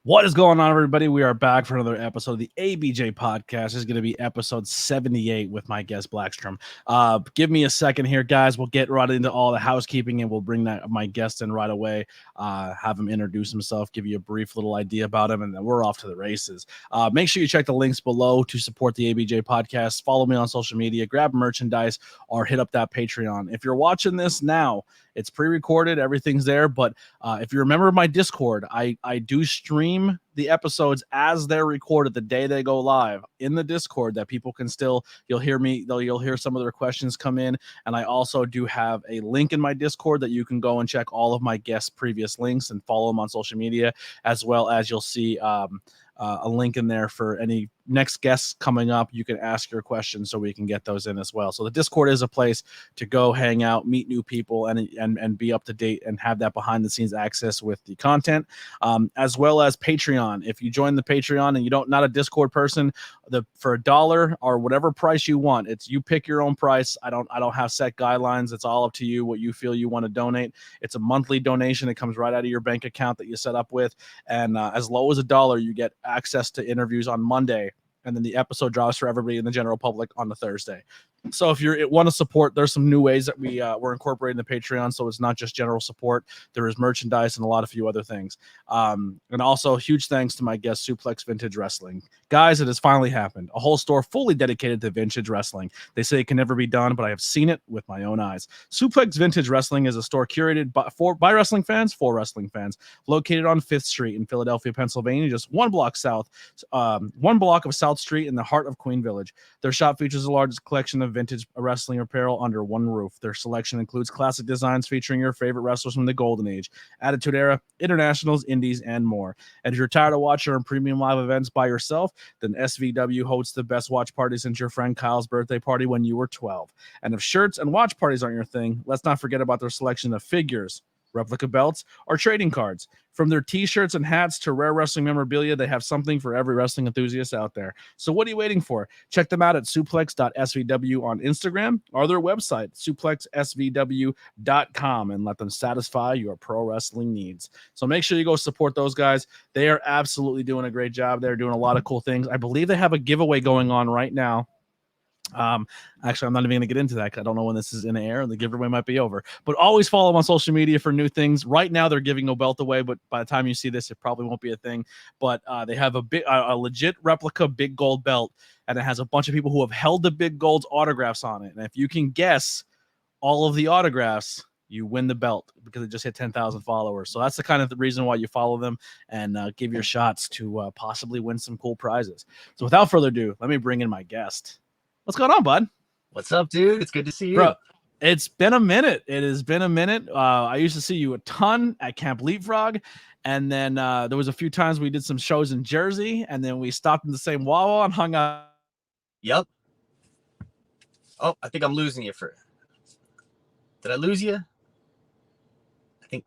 What is going on, everybody? We are back for another episode of the ABJ Podcast. This is going to be episode 78 with my guest, Blaxstorm. Give me a second here, guys. We'll get right into all the housekeeping, and we'll bring my guest in right away, have him introduce himself, give you a brief little idea about him, and then we're off to the races. Make sure you check the links below to support the ABJ Podcast. Follow me on social media, grab merchandise, or hit up that Patreon. If you're watching this now, it's pre-recorded, everything's there, but if you remember my Discord, I do stream the episodes as they're recorded the day they go live in the Discord, that people can still, you'll hear some of their questions come in, and I also do have a link in my Discord that you can go and check all of my guests' previous links and follow them on social media, as well as you'll see a link in there for any next guests coming up. You can ask your questions so we can get those in as well. So the Discord is a place to go hang out, meet new people, and be up to date and have that behind the scenes access with the content, as well as Patreon. If you join the Patreon and you not a Discord person, for $1 or whatever price you want, it's you pick your own price. I don't have set guidelines. It's all up to you what you feel you want to donate. It's a monthly donation. It comes right out of your bank account that you set up with, and as low as $1, you get access to interviews on Monday, and then the episode drops for everybody in the general public on the Thursday. So if you want to support, there's some new ways that we're incorporating the Patreon, so it's not just general support. There is merchandise and a few other things. And also, huge thanks to my guest, Suplex Vintage Wrestling. Guys, it has finally happened. A whole store fully dedicated to vintage wrestling. They say it can never be done, but I have seen it with my own eyes. Suplex Vintage Wrestling is a store curated by wrestling fans for wrestling fans, located on 5th Street in Philadelphia, Pennsylvania, just one block of South Street in the heart of Queen Village. Their shop features the largest collection of vintage wrestling apparel under one roof. Their selection includes classic designs featuring your favorite wrestlers from the Golden Age, Attitude Era, Internationals, Indies, and more. And if you're tired of watching our premium live events by yourself, then SVW hosts the best watch party since your friend Kyle's birthday party when you were 12. And if shirts and watch parties aren't your thing, let's not forget about their selection of figures, replica belts, or trading cards. From their t-shirts and hats to rare wrestling memorabilia, they have something for every wrestling enthusiast out there. So what are you waiting for? Check them out at suplex.svw on Instagram or their website, suplexsvw.com, and let them satisfy your pro wrestling needs. So make sure you go support those guys. They are absolutely doing a great job. They're doing a lot of cool things. I believe they have a giveaway going on right now. Actually, I'm not even going to get into that because I don't know when this is in the air and the giveaway might be over, but always follow them on social media for new things. Right now they're giving no belt away, but by the time you see this, it probably won't be a thing. But they have a legit replica big gold belt, and it has a bunch of people who have held the big gold's autographs on it. And if you can guess all of the autographs, you win the belt because it just hit 10,000 followers. So that's the kind of the reason why you follow them and give your shots to possibly win some cool prizes. So without further ado, let me bring in my guest. What's going on, bud? What's up, dude? It's good to see you. Bro, it's been a minute. It has been a minute. I used to see you a ton at Camp Leapfrog, and then there was a few times we did some shows in Jersey, and then we stopped in the same Wawa and hung out. Yep. Oh, I think I'm losing you. Did I lose you? I think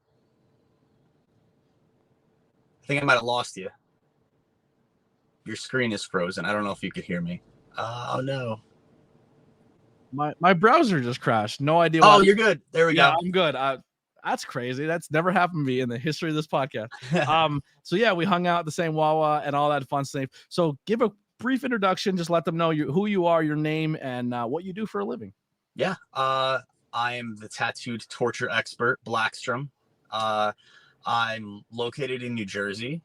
I might have lost you. Your screen is frozen. I don't know if you could hear me. Oh, no. My browser just crashed. No idea. Oh, you're good. There we go. I'm good. That's crazy. That's never happened to me in the history of this podcast. So yeah, we hung out at the same Wawa and all that fun stuff. So give a brief introduction. Just let them know who you are, your name, and what you do for a living. Yeah. I am the tattooed torture expert, Blaxstorm. I'm located in New Jersey,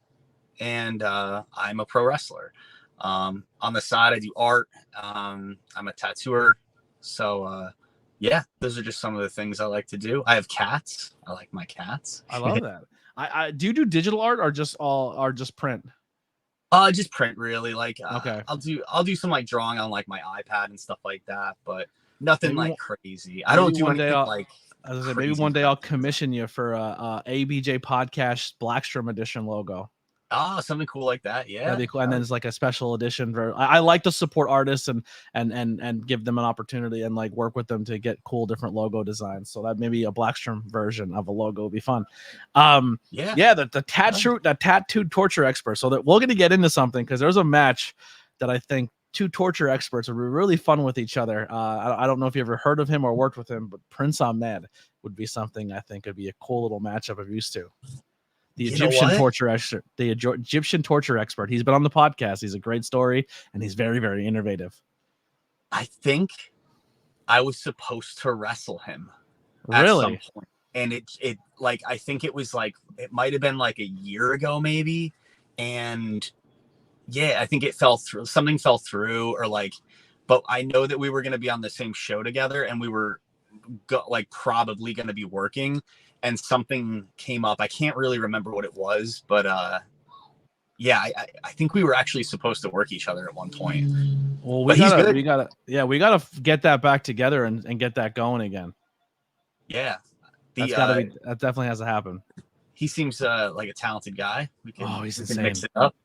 and I'm a pro wrestler. On the side, I do art. I'm a tattooer. So, yeah, those are just some of the things I like to do. I have cats. I like my cats. I love that. I do you do digital art or just print? Just print, really. Like, okay. I'll do some like drawing on like my iPad and stuff like that, but nothing like crazy. I don't do anything like. Maybe one day I'll commission you for a ABJ Podcast Blaxstorm edition logo. Oh, something cool like that. Yeah. That'd be cool. And then it's like a special edition. I like to support artists and give them an opportunity and like work with them to get cool different logo designs. So that maybe a Blaxstorm version of a logo would be fun. The tattooed torture expert. So that we're going to get into something because there's a match that I think two torture experts are really fun with each other. I don't know if you ever heard of him or worked with him, but Prince Ahmed would be something I think would be a cool little matchup of used to. The You know Egyptian what? torture expert. The Egyptian torture expert. He's been on the podcast. He's a great story, and he's very, very innovative. I think I was supposed to wrestle him at some Really? point. And it like, I think it was like, it might have been like a year ago, maybe. And yeah, I think it fell through. Something fell through, or like, but I know that we were going to be on the same show together, and we were like probably going to be working, and something came up. I can't really remember what it was, but yeah, I think we were actually supposed to work each other at one point. Well, But he's good. we gotta get that back together and get that going again. Yeah, That definitely has to happen. He seems like a talented guy. He's we insane. can mix it up.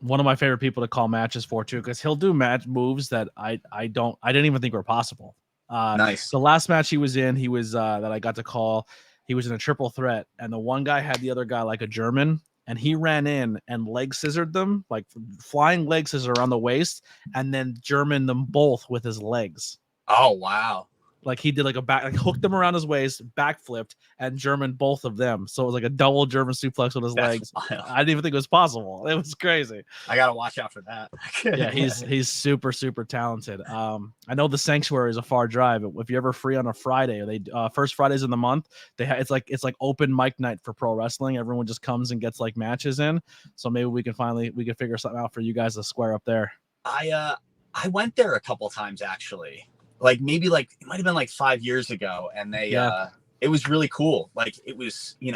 One of my favorite people to call matches for too, because he'll do match moves that I didn't even think were possible. Nice. The last match he was in, he was that I got to call. He was in a triple threat, and the one guy had the other guy like a German, and he ran in and leg scissored them, like flying leg scissor around the waist, and then German them both with his legs. Oh wow! Like he did like a back, like hooked them around his waist, backflipped, and German both of them. So it was like a double German suplex with his legs. Wild. I didn't even think it was possible. It was crazy. I gotta watch out for that. Yeah, he's super, super talented. I know the Sanctuary is a far drive. If you're ever free on a Friday, they first Fridays in the month, it's like open mic night for pro wrestling. Everyone just comes and gets like matches in. So maybe we can figure something out for you guys to square up there. I went there a couple times actually. Like maybe like it might have been like 5 years ago, and it was really cool. Like it was, you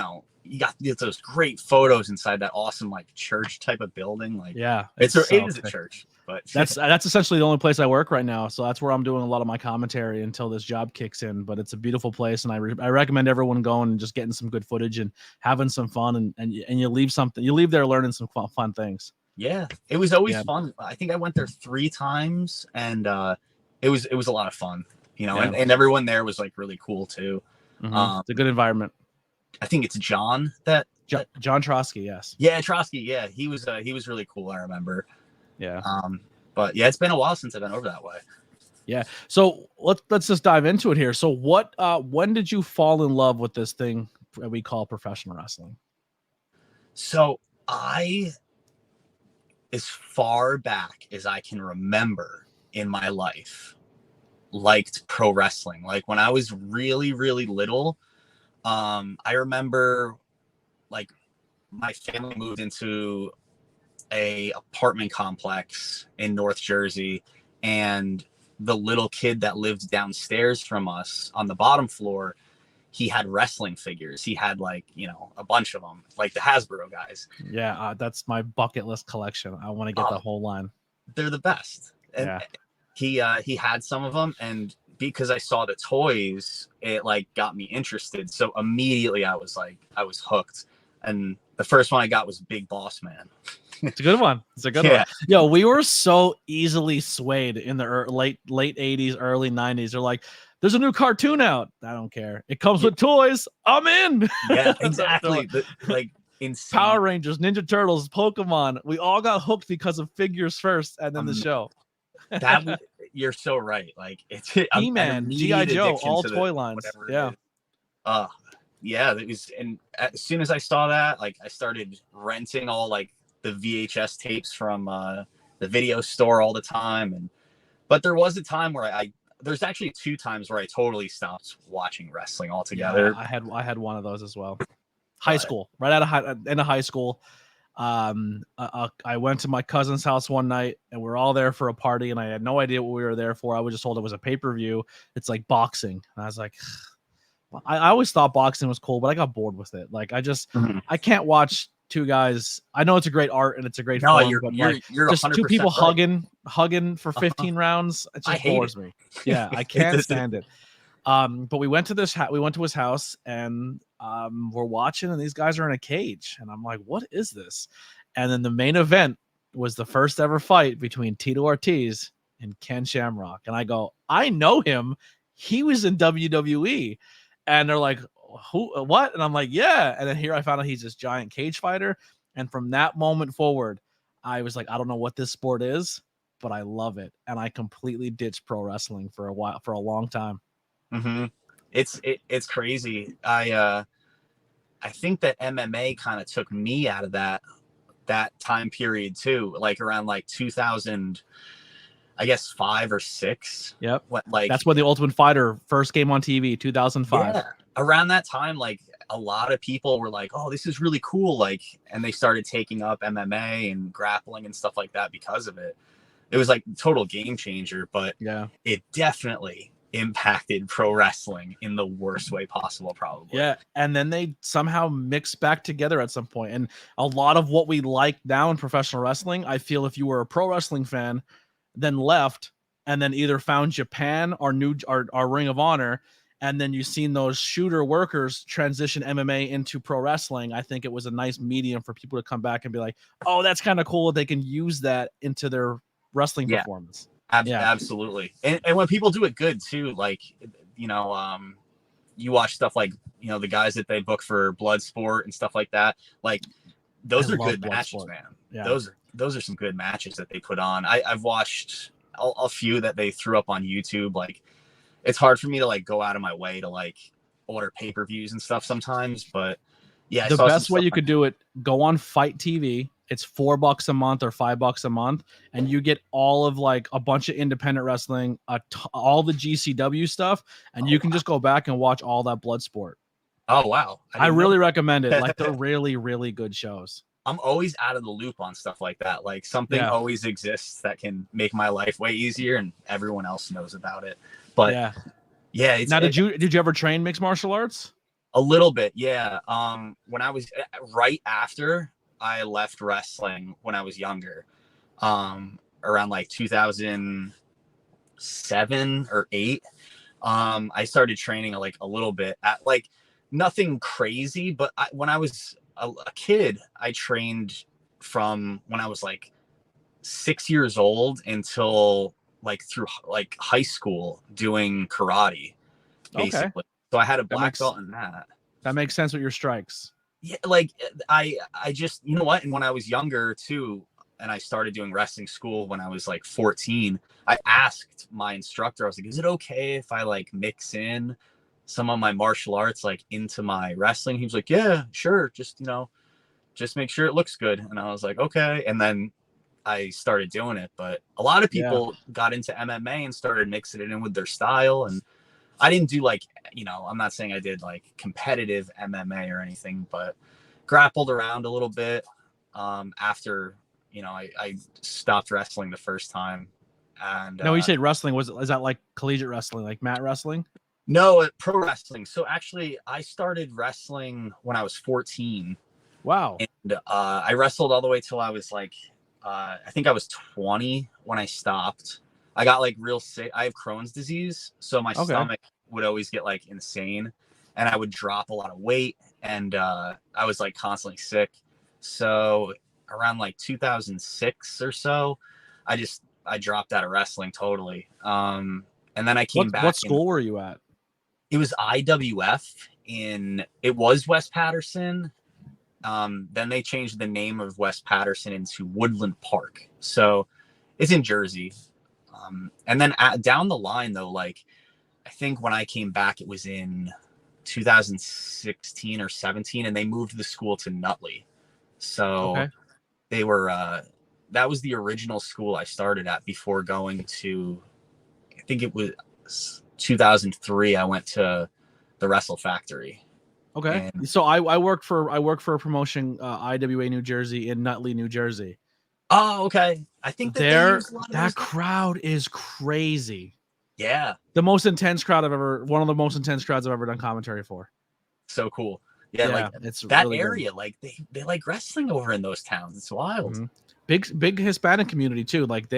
got those great photos inside that awesome like church type of building. Like it is a church, but that's essentially the only place I work right now. So that's where I'm doing a lot of my commentary until this job kicks in. But it's a beautiful place, and I recommend everyone going and just getting some good footage and having some fun, and you leave there learning some fun things. Yeah, it was always fun. I think I went there 3 times, and it was a lot of fun, and everyone there was like really cool too. Mm-hmm. It's a good environment. I think it's John John Trotsky. Yes. Yeah. Trotsky. Yeah. He was really cool. I remember. Yeah. But yeah, it's been a while since I've been over that way. Yeah. So let's just dive into it here. So when did you fall in love with this thing that we call professional wrestling? So as far back as I can remember in my life, liked pro wrestling. Like when I was really, really little, I remember like my family moved into a apartment complex in North Jersey, and the little kid that lived downstairs from us on the bottom floor, he had wrestling figures. He had like, a bunch of them, like the Hasbro guys. Yeah, that's my bucket list collection. I want to get the whole line. They're the best. And he had some of them, and because I saw the toys, it like got me interested. So immediately I was hooked. And the first one I got was Big Boss Man. It's a good one. One. Yo, we were so easily swayed in the late 80s, early 90s. They're like, there's a new cartoon out. I don't care. It comes with toys. I'm in. Yeah, exactly. Like insane. Power Rangers, Ninja Turtles, Pokemon. We all got hooked because of figures first, and then the show. You're so right. Like it's He-Man, G.I. Joe, all toy lines. Yeah. Yeah, it was, and as soon as I saw that, like I started renting all like the VHS tapes from the video store all the time. But there was a time where there's actually 2 times where I totally stopped watching wrestling altogether. Yeah, I had one of those as well. High school, right out of high school. I went to my cousin's house one night, and we were all there for a party, and I had no idea what we were there for. I was just told it was a pay-per-view. It's like boxing, and I was like, I always thought boxing was cool, but I got bored with it. Like I can't watch 2 guys. I know it's a great art and it's a great form, you're just 2 people right. hugging for 15 rounds. It just bores me. Yeah, I can't stand it. But we went to his house, and we're watching, and these guys are in a cage, and I'm like, what is this? And then the main event was the first ever fight between Tito Ortiz and Ken Shamrock, and I go, I know him. He was in WWE. And they're like, who, what? And I'm like, yeah. And then here I found out he's this giant cage fighter. And from that moment forward, I was like, I don't know what this sport is, but I love it. And I completely ditched pro wrestling for a long time. Mm-hmm. It's crazy. I I think that MMA kind of took me out of that time period too, like around like 2000, I guess 5 or 6. Yep. Like that's when the Ultimate Fighter first came on TV, 2005. Yeah, around that time, like a lot of people were like, "Oh, this is really cool!" Like, and they started taking up MMA and grappling and stuff like that because of it. It was like total game changer, but Yeah, it definitely impacted pro wrestling in the worst way possible, probably. yeah. And then they somehow mixed back together at some point. And a lot of what we like now in professional wrestling, I feel if you were a pro wrestling fan, then left and then either found Japan or our Ring of Honor, and then you've seen those shooter workers transition MMA into pro wrestling. I think it was a nice medium for people to come back and be like, oh, that's kind of cool. They can use that into their wrestling performance. Absolutely. And when people do it good too, like, you watch stuff like, the guys that they book for Bloodsport and stuff like that, like those are good matches, man. Yeah. Those are some good matches that they put on. I've watched a few that they threw up on YouTube. Like, it's hard for me to like go out of my way to like order pay-per-views and stuff sometimes, but yeah, the best way you could do it, go on Fight TV. It's $4 a month or $5 a month, and you get all of like a bunch of independent wrestling, all the GCW stuff, and you can just go back and watch all that Bloodsport. Oh wow! I really recommend it. Like, they're really, really good shows. I'm always out of the loop on stuff like that. Like, something always exists that can make my life way easier, and everyone else knows about it. But yeah. Now, did you ever train mixed martial arts? A little bit, yeah. When I was right after I left wrestling when I was younger, around like 2007 or 8, I started training like a little bit at like nothing crazy, but when I was a kid, I trained from when I was like 6 years old until like through like high school doing karate, basically. Okay. So I had a black belt in that. That makes sense with your strikes. Yeah, like I just, you know what? And when I was younger too, and I started doing wrestling school when I was like 14, I asked my instructor, I was like, is it okay if I like mix in some of my martial arts like into my wrestling? He was like, yeah, sure. Just make sure it looks good. And I was like, okay. And then I started doing it. But a lot of people got into MMA and started mixing it in with their style. And I didn't do like, I'm not saying I did like competitive MMA or anything, but grappled around a little bit after, I stopped wrestling the first time. And no, you said wrestling. Is that like collegiate wrestling, like mat wrestling? No, pro wrestling. So actually, I started wrestling when I was 14. Wow. And I wrestled all the way till I was like, I think I was 20 when I stopped. I got like real sick. I have Crohn's disease, so my stomach would always get like insane, and I would drop a lot of weight, and I was like constantly sick. So around like 2006 or so, I dropped out of wrestling totally. And then I came back. What school were you at? It was IWF it was West Patterson. Then they changed the name of West Patterson into Woodland Park. So it's in Jersey. And then down the line though, like I think when I came back, it was in 2016 or 17, and they moved the school to Nutley. So they were, that was the original school I started at before going to, I think it was 2003. I went to the Wrestle Factory. Okay. And so I work for a promotion, IWA New Jersey in Nutley, New Jersey. Oh, okay. I think that crowd is crazy. Yeah. One of the most intense crowds I've ever done commentary for. So cool. Yeah, like it's that really area, good. Like they like wrestling over in those towns. It's wild. Mm-hmm. Big Hispanic community too. Like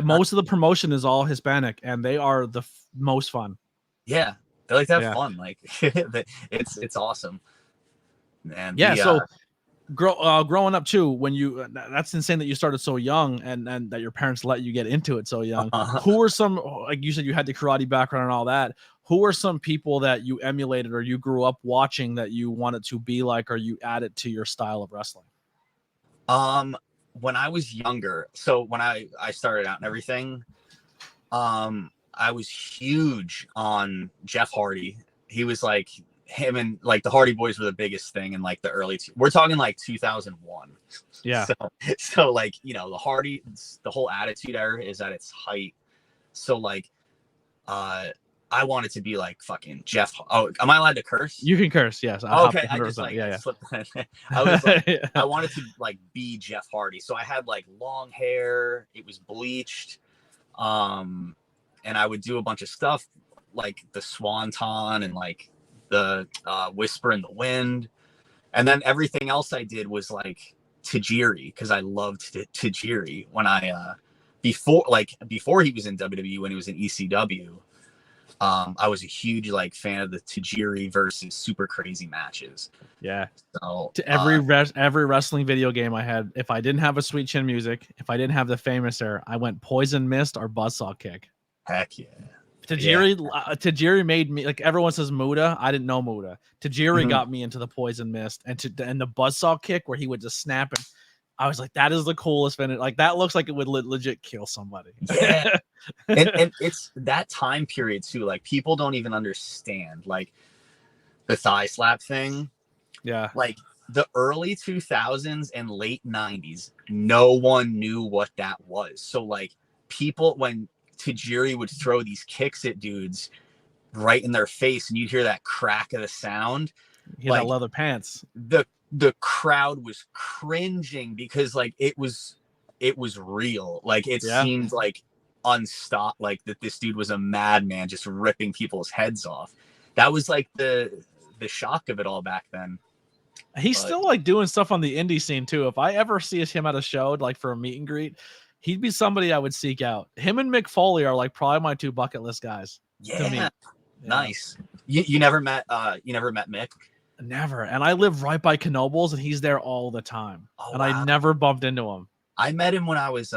most of the promotion is all Hispanic, and they are the most fun. Yeah. They like to have fun. Like it's awesome. And so growing up too, when you that's insane that you started so young and that your parents let you get into it so young. Who are some, like you said, you had the karate background and all that, who are some people that you emulated or you grew up watching that you wanted to be like, or you added to your style of wrestling? When I was younger, so when I started out and everything, I was huge on Jeff Hardy. He was like him and like the Hardy Boys were the biggest thing in like the we're talking like 2001. Yeah. So like, you know, the whole Attitude Era is at its height. So like, I wanted to be like fucking Jeff. Oh, am I allowed to curse? You can curse. Yes. Okay. I just like, I slipped. I was like, I wanted to like be Jeff Hardy. So I had like long hair. It was bleached. And I would do a bunch of stuff like the Swanton and like the Whisper in the Wind. And then everything else I did was like Tajiri, because I loved Tajiri when I before he was in WWE, when he was in ECW. I was a huge like fan of the Tajiri versus Super Crazy matches. Yeah. So to every wrestling video game I had, if I didn't have a Sweet Chin Music, if I didn't have the Famous Air, I went Poison Mist or Buzzsaw Kick. Heck yeah. Tajiri made me, like, everyone says Muda. I didn't know Muda. Tajiri got me into the Poison Mist and the Buzzsaw Kick, where he would just snap, and I was like, that is the coolest finish. Like, that looks like it would legit kill somebody. Yeah. and it's that time period too. Like, people don't even understand like the thigh slap thing. Yeah. Like the early 2000s and late 90s, no one knew what that was. So like, people, when Tajiri would throw these kicks at dudes right in their face, and you'd hear that crack of the sound. He had leather pants. The crowd was cringing because like it was real. Like, it seemed like unstopped, like that this dude was a madman just ripping people's heads off. That was like the shock of it all back then. He's still like doing stuff on the indie scene too. If I ever see him at a show, like for a meet and greet, he'd be somebody I would seek out. Him and Mick Foley are like probably my two bucket list guys. Yeah. Nice. You never met Mick? Never. And I live right by Knoebels, and he's there all the time. Oh, and wow. I never bumped into him. I met him when I was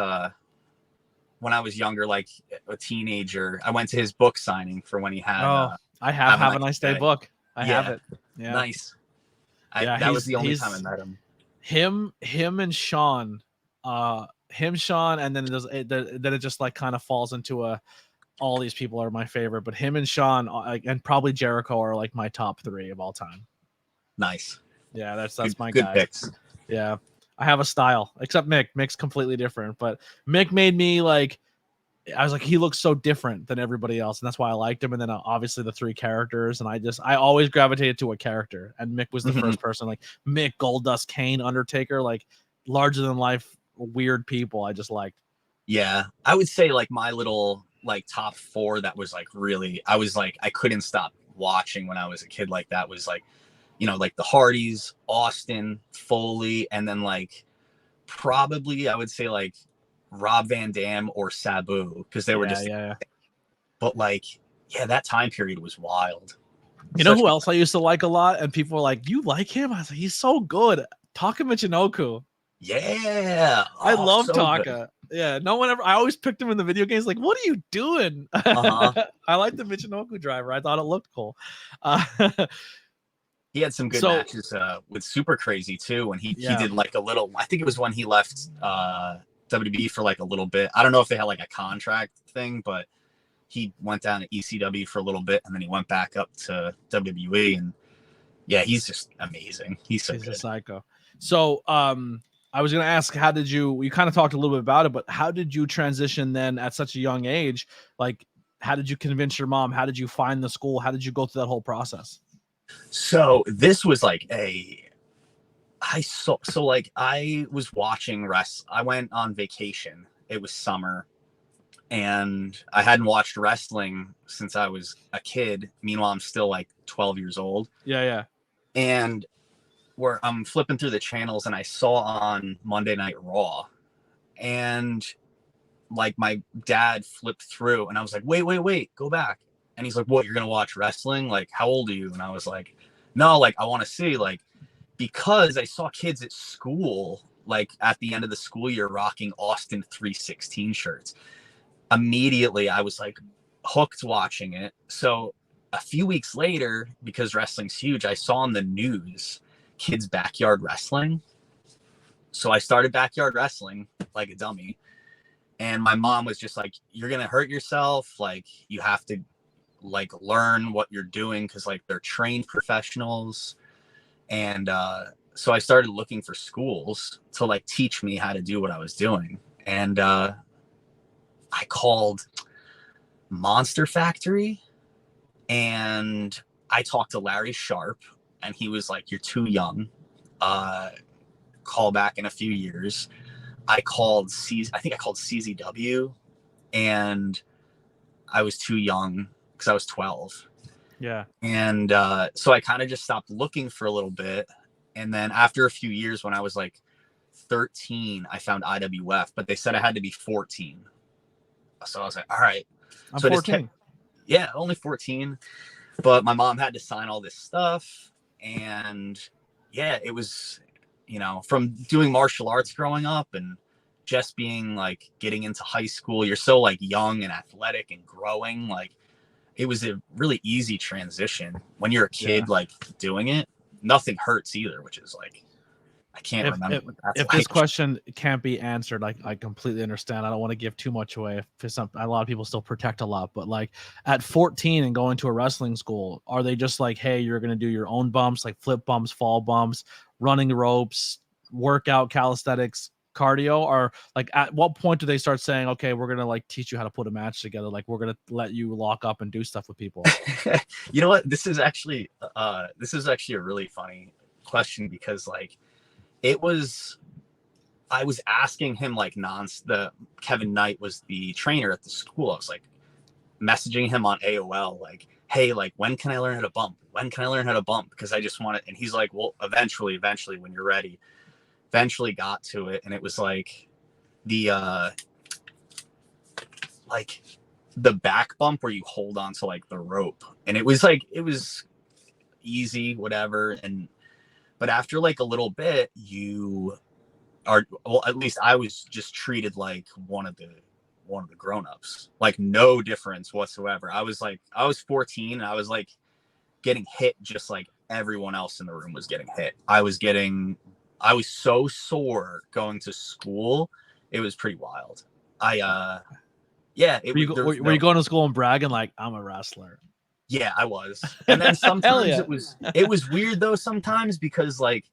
younger, like a teenager. I went to his book signing for when he had. I have a nice day book. I have it. Yeah. Nice. That was the only time I met him. Him and Sean, Sean, and then it just like kind of falls into all these people are my favorite, but him and Sean, and probably Jericho, are like my top 3 of all time. Nice. Yeah, that's my good guy. Picks. Yeah, I have a style, except Mick. Mick's completely different, but Mick made me like, I was like, he looks so different than everybody else, and that's why I liked him. And then obviously the 3 characters, and I always gravitated to a character, and Mick was the first person. Like Mick, Goldust, Kane, Undertaker, like larger than life, weird people I just liked. Yeah, I would say like my little like top 4 that was like really, I was like, I couldn't stop watching when I was a kid. Like, that was like, you know, like the Hardys, Austin, Foley, and then like probably I would say like Rob Van Dam or Sabu, because they were just. But like, yeah, that time period was wild. You know who else I used to like a lot, and people were like, "You like him?" I was like, "He's so good." Taka Michinoku. Yeah, I love Taka. Good. Yeah, no one ever. I always picked him in the video games. Like, what are you doing? I like the Michinoku driver. I thought it looked cool. He had some good matches with Super Crazy too. When he did like a little. I think it was when he left WWE for like a little bit. I don't know if they had like a contract thing, but he went down to ECW for a little bit, and then he went back up to WWE. And yeah, he's just amazing. He's good. A psycho. So, I was going to ask, how did you kind of talked a little bit about it, but how did you transition then at such a young age? Like, how did you convince your mom? How did you find the school? How did you go through that whole process? So this was like I was watching I went on vacation. It was summer, and I hadn't watched wrestling since I was a kid. Meanwhile, I'm still like 12 years old. Yeah. And where I'm flipping through the channels, and I saw on Monday Night Raw, and like my dad flipped through, and I was like, wait, go back. And he's like, what, you're going to watch wrestling? Like, how old are you? And I was like, no, like, I want to see, like, because I saw kids at school, like at the end of the school year, rocking Austin 316 shirts. Immediately, I was like hooked watching it. So a few weeks later, because wrestling's huge, I saw on the news kids backyard wrestling. So I started backyard wrestling like a dummy. And my mom was just like, you're going to hurt yourself. Like, you have to like learn what you're doing, because like they're trained professionals. And so I started looking for schools to like teach me how to do what I was doing. And I called Monster Factory, and I talked to Larry Sharp, and he was like, "You're too young. Call back in a few years." I think I called CZW, and I was too young because I was 12. Yeah. And so I kind of just stopped looking for a little bit. And then after a few years, when I was like 13, I found IWF, but they said I had to be 14. So I was like, all right. I'm so 14. Yeah, only 14. But my mom had to sign all this stuff. And yeah, it was, from doing martial arts growing up and just being like getting into high school, you're so like young and athletic and growing. Like it was a really easy transition when you're a kid, like doing it. Nothing hurts either, which is like, I can't remember what that's if like. This question can't be answered, I completely understand. I don't want to give too much away. A lot of people still protect a lot, but like at 14 and going to a wrestling school, are they just like, hey, you're gonna do your own bumps, like flip bumps, fall bumps, running the ropes, workout, calisthenics, cardio? Or like at what point do they start saying, okay, we're gonna like teach you how to put a match together, like we're gonna let you lock up and do stuff with people? You know what? This is actually a really funny question, because like I was asking him like Kevin Knight was the trainer at the school. I was like messaging him on AOL, like, hey, like, when can I learn how to bump? When can I learn how to bump? Because I just want it. And he's like, well, eventually, when you're ready. Eventually got to it. And it was like the back bump where you hold on to like the rope. And it was easy, whatever. But after like a little bit, at least I was just treated like one of the grown-ups, like no difference whatsoever. I was 14, and I was like getting hit just like everyone else in the room was getting hit. I was so sore going to school. It was pretty wild. Were you going to school and bragging like, I'm a wrestler? Yeah, I was. And then sometimes it was weird though sometimes, because like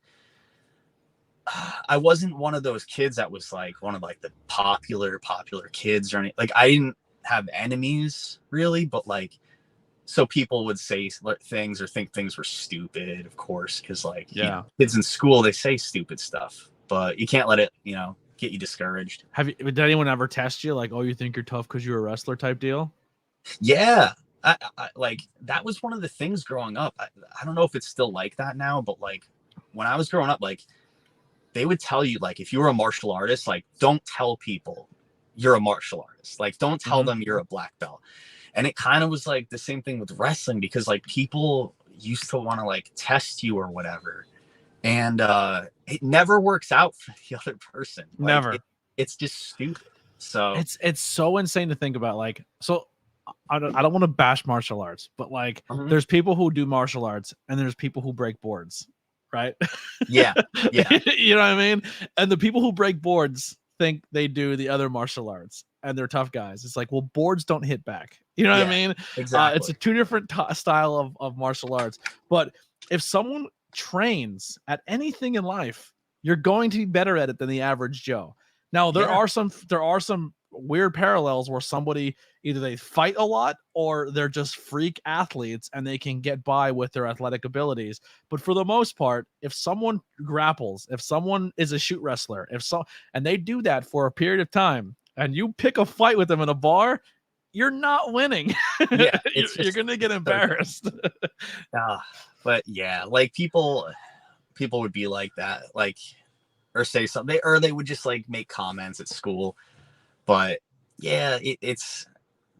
I wasn't one of those kids that was like one of like the popular kids or anything. Like I didn't have enemies really, but like, so people would say things or think things were stupid, of course, because like kids in school, they say stupid stuff, but you can't let it get you discouraged. Did anyone ever test you like, oh, you think you're tough because you're a wrestler type deal? Yeah. I like that was one of the things growing up. I don't know if it's still like that now, but like when I was growing up, like they would tell you, like, if you were a martial artist, like, don't tell people you're a martial artist. Like, don't tell them you're a black belt. And it kind of was like the same thing with wrestling, because like people used to want to like test you or whatever. And it never works out for the other person. Like, never. It's just stupid. So it's so insane to think about. Like, so I don't want to bash martial arts, but like there's people who do martial arts and there's people who break boards, right? Yeah. You know what I mean? And the people who break boards think they do the other martial arts and they're tough guys. It's like, well, boards don't hit back. You know what I mean? Exactly. It's a two different style of martial arts. But if someone trains at anything in life, you're going to be better at it than the average Joe. Now, there are some weird parallels where somebody either they fight a lot or they're just freak athletes and they can get by with their athletic abilities. But for the most part, if someone grapples, if someone is a shoot wrestler, and they do that for a period of time, and you pick a fight with them in a bar, you're not winning. Yeah, you're gonna get embarrassed. But yeah, like people would be like that, like, or say something, or they would just like make comments at school. But yeah,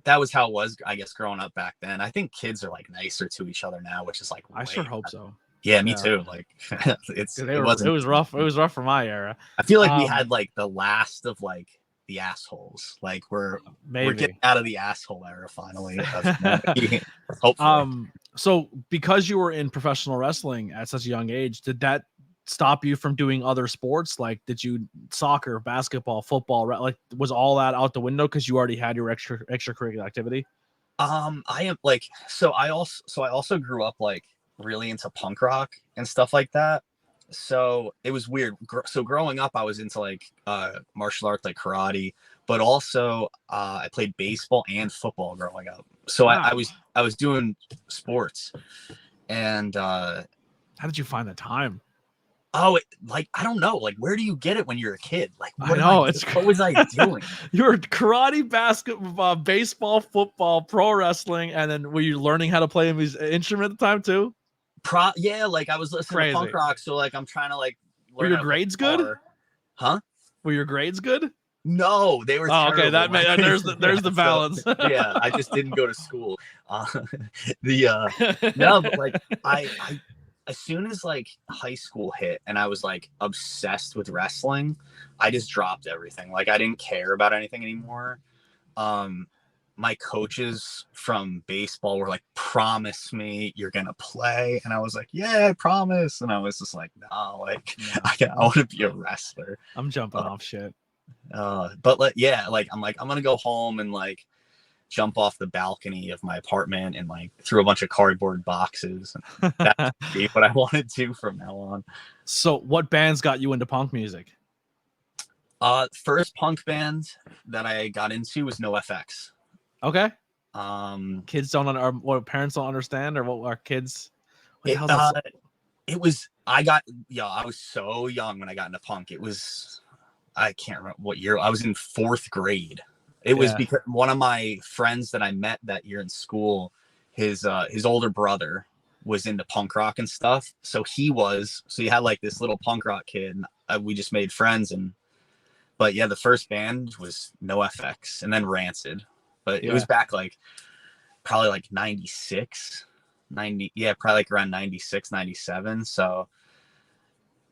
that was how it was, I guess, growing up back then. I think kids are like nicer to each other now, which is like, I sure hope so. Yeah, me too. Like it was rough. It was rough for my era. I feel like we had like the last of like the assholes. Like we're getting out of the asshole era finally. Hopefully. So because you were in professional wrestling at such a young age, did that stop you from doing other sports? Like, did you soccer, basketball, football, like was all that out the window because you already had your extracurricular activity? I am like, so I also grew up like really into punk rock and stuff like that. So it was weird. So growing up, I was into like martial arts, like karate, but also I played baseball and football growing up. So I Wow. was I was doing sports, and How did you find the time? like I don't know, like where do you get it when you're a kid? Like I know it's what was I doing? you're karate, basketball, baseball, football, pro wrestling, and then were you learning how to play an instrument at the time too? Yeah, like I was listening to punk Crazy. rock, so like I'm trying to like Were learn your how to play grades good? guitar. Huh? Were your grades good? No, they were Oh, okay. terrible. That may, there's the Yeah, there's the so balance. yeah, I just didn't go to school. Uh, the no, but like I as soon as like high school hit and I was like obsessed with wrestling, I just dropped everything. Like I didn't care about anything anymore. Um, my coaches from baseball were like, "Promise me you're gonna play," and I was like, "Yeah, I promise." And I was just like, "No, like I want to be a wrestler." I'm jumping off shit. But like, yeah, like I'm gonna go home and like jump off the balcony of my apartment and like through a bunch of cardboard boxes. And that's what I want to do from now on. So, what bands got you into punk music? First punk band that I got into was NoFX. Okay. Kids or what parents don't understand, or what our kids. What the it, hell's that? it was I was so young when I got into punk. It was I can't remember what year. I was in 4th grade. It was because one of my friends that I met that year in school, his older brother was into punk rock and stuff. So you had like this little punk rock kid, and we just made friends. But yeah, the first band was NoFX and then Rancid. But it was back like probably like 96, 90. Yeah, probably like around 96, 97. So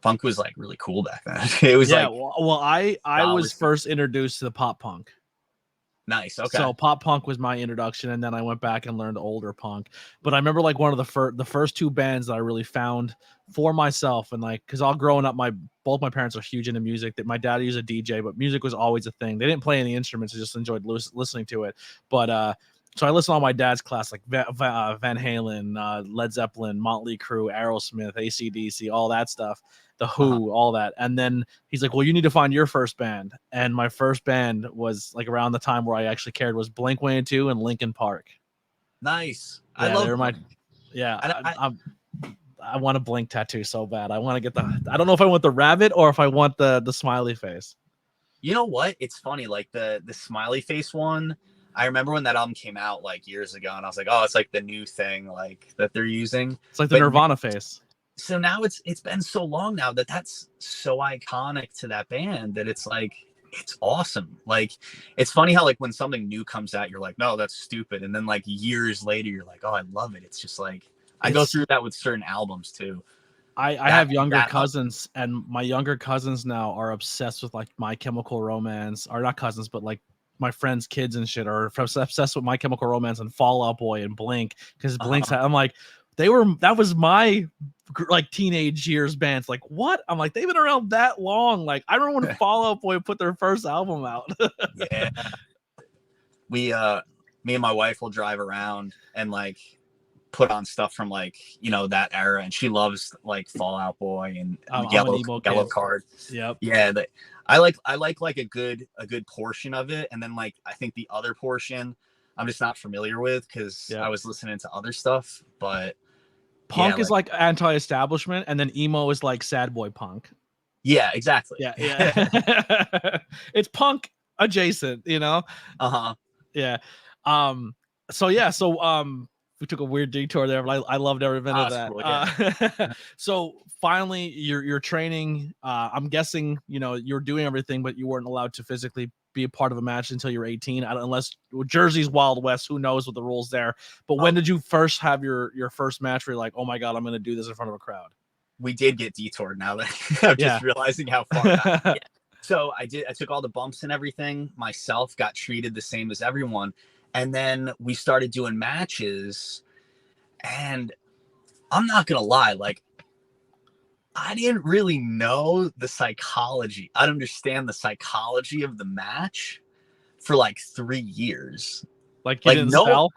punk was like really cool back then. It was like, well, I was first introduced to the pop punk. Nice. Okay. So pop punk was my introduction, and then I went back and learned older punk. But I remember like one of the first 2 bands that I really found for myself, and like because all growing up, both my parents are huge into music. That my dad was a DJ, but music was always a thing. They didn't play any instruments; they just enjoyed listening to it. But so I listened to all my dad's class, like Van Halen, Led Zeppelin, Motley Crue, Aerosmith, AC/DC, all that stuff. The Who, all that. And then he's like, well, you need to find your first band. And my first band was like around the time where I actually cared was Blink-182 and Linkin Park. Nice. Yeah, I love I want a Blink tattoo so bad. I want to get I don't know if I want the rabbit or if I want the smiley face. You know what? It's funny. Like the smiley face one, I remember when that album came out like years ago, and I was like, oh, it's like the new thing like that they're using. It's like the Nirvana face. So now it's been so long now that's so iconic to that band that it's like it's awesome. Like it's funny how like when something new comes out, you're like, no, that's stupid, and then like years later, you're like, oh, I love it. It's just like I go through that with certain albums too. I have younger cousins, and my younger cousins now are obsessed with like My Chemical Romance, or not cousins, but like my friends' kids and shit are obsessed with My Chemical Romance and Fall Out Boy and Blink, because Blink's. I'm like, that was my like teenage years bands. Like what? I'm like, they've been around that long. Like I remember when Fall Out Boy put their first album out. Yeah. Me and my wife will drive around and like put on stuff from like, that era, and she loves like Fall Out Boy and Yellow Card. Yep. Yeah, I like a good portion of it, and then like I think the other portion I'm just not familiar with because I was listening to other stuff. But punk is like anti-establishment, and then emo is like sad boy punk. Yeah, exactly. Yeah. It's punk adjacent, Yeah. So we took a weird detour there, but I loved every minute of that. Cool, so finally you're training. I'm guessing, you're doing everything, but you weren't allowed to physically be a part of a match until you're 18, unless Jersey's Wild West. Who knows what the rules there? But when did you first have your first match where you're like, oh my God, I'm going to do this in front of a crowd? We did get detoured now that I'm just realizing how far. So I took all the bumps and everything myself, got treated the same as everyone. And then we started doing matches, and I'm not going to lie, like, I didn't really know the psychology. I'd understand the psychology of the match for like 3 years. Like you didn't sell?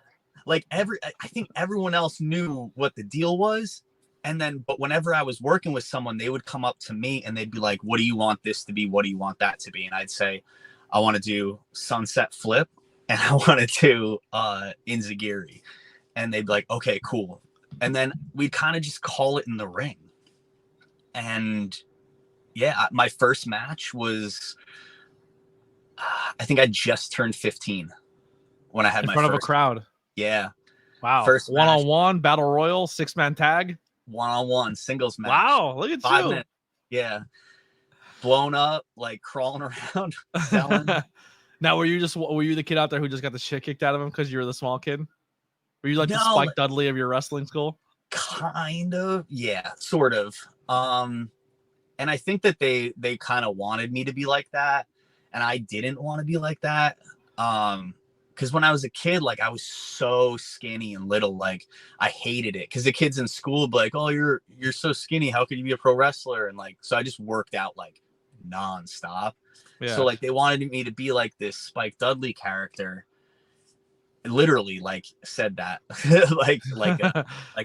like I think everyone else knew what the deal was. And then, but whenever I was working with someone, they would come up to me and they'd be like, what do you want this to be? What do you want that to be? And I'd say, I want to do sunset flip and I want to do Inzagiri. And they'd be like, okay, cool. And then we'd kind of just call it in the ring. And yeah, my first match was, I think I just turned 15 when I had in front of a crowd. Yeah. Wow. First one-on-one battle royal, 6-man tag. One-on-one singles match. Wow, look at 5 you. minutes. Yeah. Blown up, like crawling around, selling. Now, were you the kid out there who just got the shit kicked out of him because you were the small kid? Were you like the Spike Dudley of your wrestling school? Kind of. Yeah, sort of. And I think that they kind of wanted me to be like that. And I didn't want to be like that. Because when I was a kid, like I was so skinny and little, like I hated it. Because the kids in school would be like, "Oh, you're so skinny. How could you be a pro wrestler?" And like, so I just worked out like nonstop. Yeah. So like they wanted me to be like this Spike Dudley character. Literally, like said that, like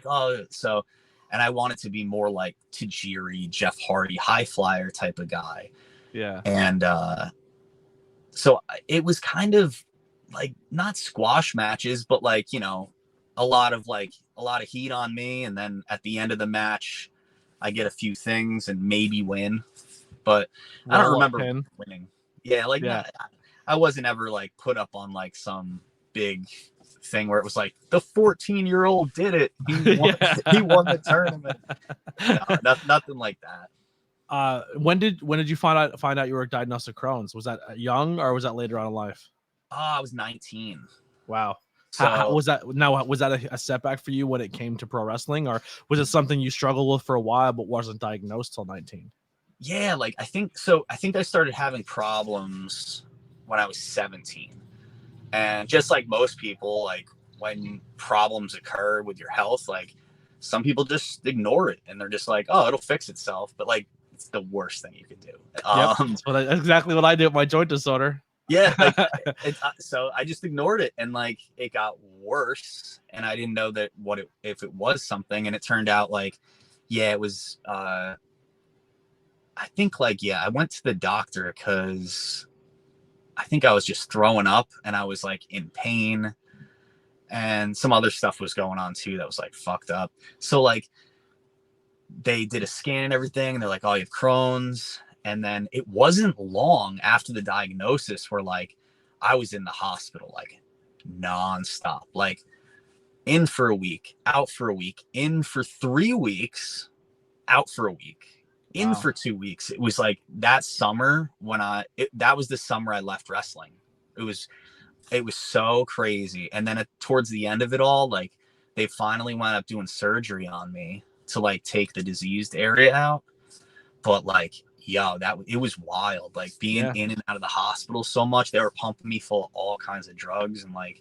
oh, so, and I wanted to be more like Tajiri, Jeff Hardy, high flyer type of guy. Yeah. And so it was kind of like not squash matches, but like, you know, a lot of heat on me. And then at the end of the match, I get a few things and maybe win, but I don't remember winning. Yeah. Like, yeah. I wasn't ever like put up on like some big thing where it was like the 14-year-old did it. He won the tournament. No, nothing like that. When did you find out you were diagnosed with Crohn's? Was that young or was that later on in life? I was 19. Wow. So how was that? Now, was that a setback for you when it came to pro wrestling, or was it something you struggled with for a while but wasn't diagnosed till 19? Yeah, like I think so. I think I started having problems when I was 17, and just like most people, like when problems occur with your health, like some people just ignore it and they're just like, "Oh, it'll fix itself," but like it's the worst thing you can do. That's exactly what I did with my joint disorder. Yeah, like so I just ignored it, and like it got worse, and I didn't know that if it was something, and it turned out like, yeah, it was. I think like I went to the doctor because I think I was just throwing up, and I was like in pain, and some other stuff was going on too that was like fucked up. So like they did a scan and everything, and they're like, "Oh, you have Crohn's." And then it wasn't long after the diagnosis where like I was in the hospital like nonstop, like in for a week, out for a week, in for 3 weeks, out for a week, in for 2 weeks. It was like that summer when that was the summer I left wrestling. It was so crazy. And then towards the end of it all, like they finally wound up doing surgery on me to like take the diseased area out. But like, it was wild, like being in and out of the hospital so much. They were pumping me full of all kinds of drugs, and like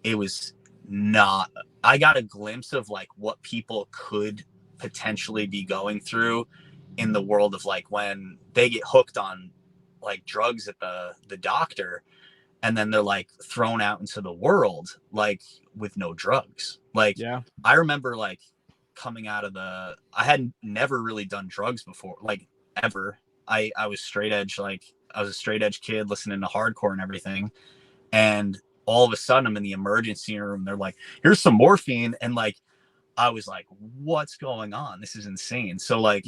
it was not, I got a glimpse of like what people could potentially be going through in the world of like when they get hooked on like drugs at the doctor, and then they're like thrown out into the world like with no drugs. Like I remember like coming out of I had never really done drugs before, like ever. I was straight edge, like I was a straight edge kid listening to hardcore and everything, and all of a sudden I'm in the emergency room. They're like, "Here's some morphine," and like I was like, "What's going on? This is insane." So like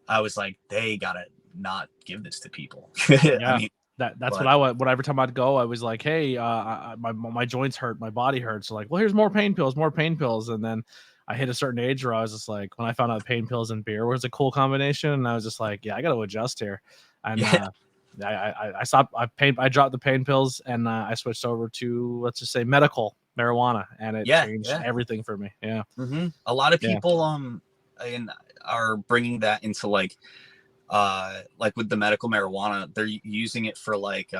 I was like, they gotta not give this to people. I mean, that's what I want. But every time I'd go, I was like, "Hey, my joints hurt, my body hurts." So like, well, here's more pain pills, and then I hit a certain age where I was just like, when I found out pain pills and beer was a cool combination, and I was just like, I got to adjust here. And I stopped. I dropped the pain pills, and I switched over to, let's just say, medical marijuana, and it changed everything for me. Yeah. Mm-hmm. A lot of people are bringing that into like with the medical marijuana, they're using it for like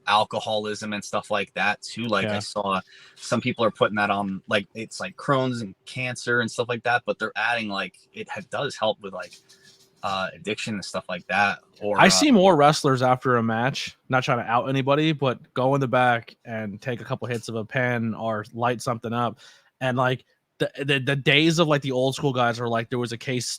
alcoholism and stuff like that too. Like I saw some people are putting that on, like it's like Crohn's and cancer and stuff like that, but they're adding like does help with like addiction and stuff like that. Or I see more wrestlers after a match, not trying to out anybody, but go in the back and take a couple hits of a pen or light something up. And like the days of like the old school guys are like there was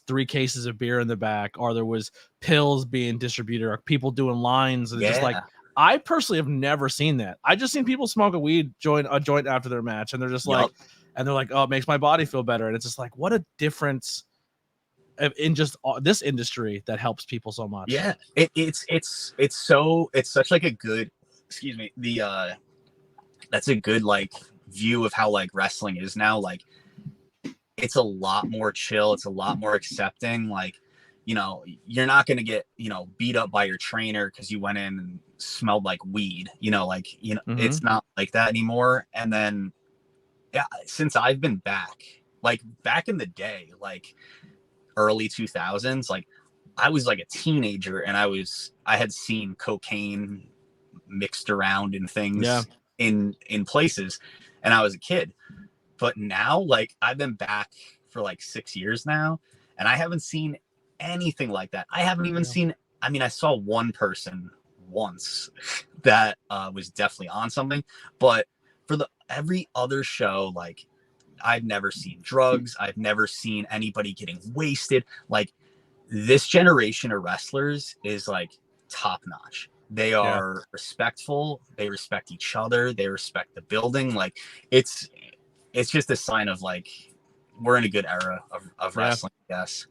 3 cases of beer in the back, or there was pills being distributed, or people doing lines. And it's just like, I personally have never seen that. I just seen people smoke a joint after their match, and they're just like, and they're like, oh, it makes my body feel better. And it's just like, what a difference in just this industry that helps people so much. Yeah, it's such like a good, excuse me, that's a good like view of how like wrestling is now. Like, it's a lot more chill, it's a lot more accepting. Like, you know, you're not going to get, you know, beat up by your trainer because you went in and smelled like weed, you know, like, you know, it's not like that anymore. And then, yeah, since I've been back in the day, like early 2000s, like I was like a teenager and I had seen cocaine mixed around in things in places, and I was a kid. But now, like, I've been back for like 6 years now, and I haven't seen anything like that. I haven't even seen, I mean, I saw one person once that was definitely on something, but for every other show, like, I've never seen drugs. I've never seen anybody getting wasted. Like, this generation of wrestlers is like top notch. They are respectful. They respect each other. They respect the building. Like, it's just a sign of like, we're in a good era of wrestling. Yes.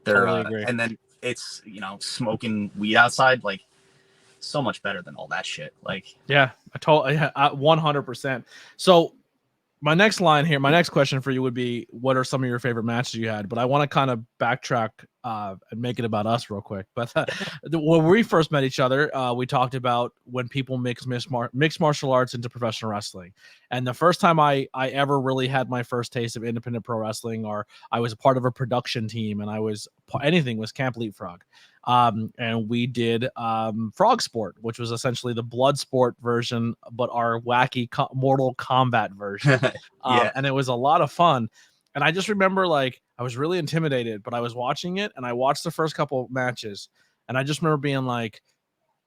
Totally agree. And then it's, you know, smoking weed outside, like, so much better than all that shit. Like, yeah, I 100%. So my next question for you would be, what are some of your favorite matches you had? But I want to kind of backtrack and make it about us real quick. But when we first met each other, we talked about when people mix mixed martial arts into professional wrestling. And the first time I ever really had my first taste of independent pro wrestling, or I was a part of a production team, and was Camp Leapfrog. And we did Frog Sport, which was essentially the blood sport version, but our wacky Mortal Kombat version. And it was a lot of fun. And I just remember, like, I was really intimidated, but I was watching it, and I watched the first couple matches, and I just remember being like,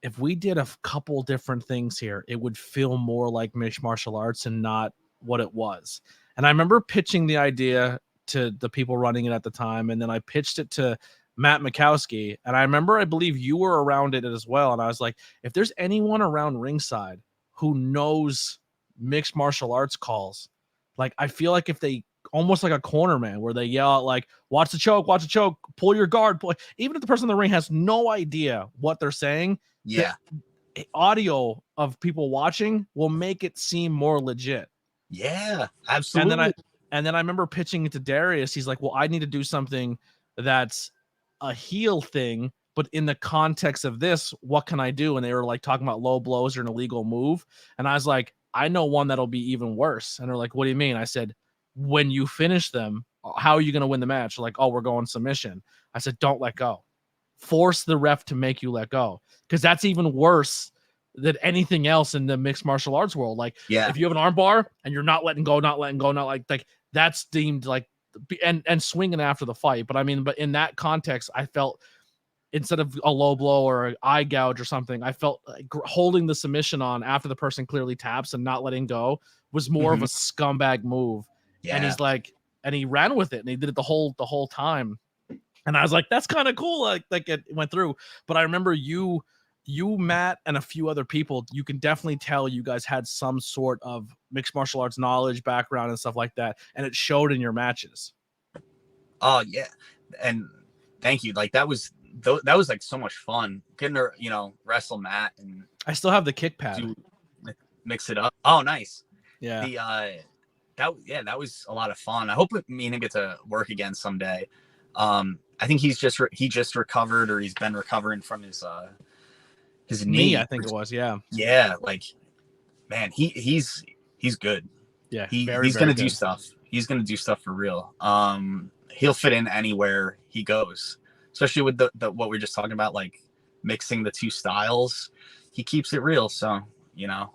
if we did a couple different things here, it would feel more like mixed martial arts and not what it was. And I remember pitching the idea to the people running it at the time, and then I pitched it to Matt Mikowski, and I believe you were around it as well. And I was like, if there's anyone around ringside who knows mixed martial arts calls, like, I feel like if they almost like a corner man where they yell out like, watch the choke, pull your guard, even if the person in the ring has no idea what they're saying, the audio of people watching will make it seem more legit. Yeah, absolutely. And then I remember pitching it to Darius. He's like, well, I need to do something that's a heel thing, but in the context of this, what can I do? And they were like talking about low blows or an illegal move. And I was like, I know one that'll be even worse. And they're like, what do you mean? I said, when you finish them, how are you going to win the match? They're like, oh, we're going submission. I said, don't let go. Force the ref to make you let go, because that's even worse than anything else in the mixed martial arts world. Like, if you have an arm bar and you're not letting go, not like that's deemed like, and swinging after the fight. But I mean, but in that context, I felt instead of a low blow or an eye gouge or something, I felt like holding the submission on after the person clearly taps and not letting go was more of a scumbag move. Yeah. And he's like, and he ran with it, and he did it the whole time. And I was like, that's kind of cool. Like it went through. But I remember you, Matt, and a few other people, you can definitely tell you guys had some sort of mixed martial arts knowledge, background, and stuff like that. And it showed in your matches. Oh yeah. And thank you. Like, that was like so much fun getting to, you know, wrestle Matt. And I still have the kick pad. Mix it up. Oh, nice. Yeah. That was a lot of fun. I hope me and him get to work again someday. I think he just recovered, or he's been recovering from his knee. I think it was. Yeah. Like, man, he's good. Yeah. He's going to do stuff. He's going to do stuff for real. He'll fit in anywhere he goes, especially with the what we we're just talking about, like mixing the two styles. He keeps it real. So, you know,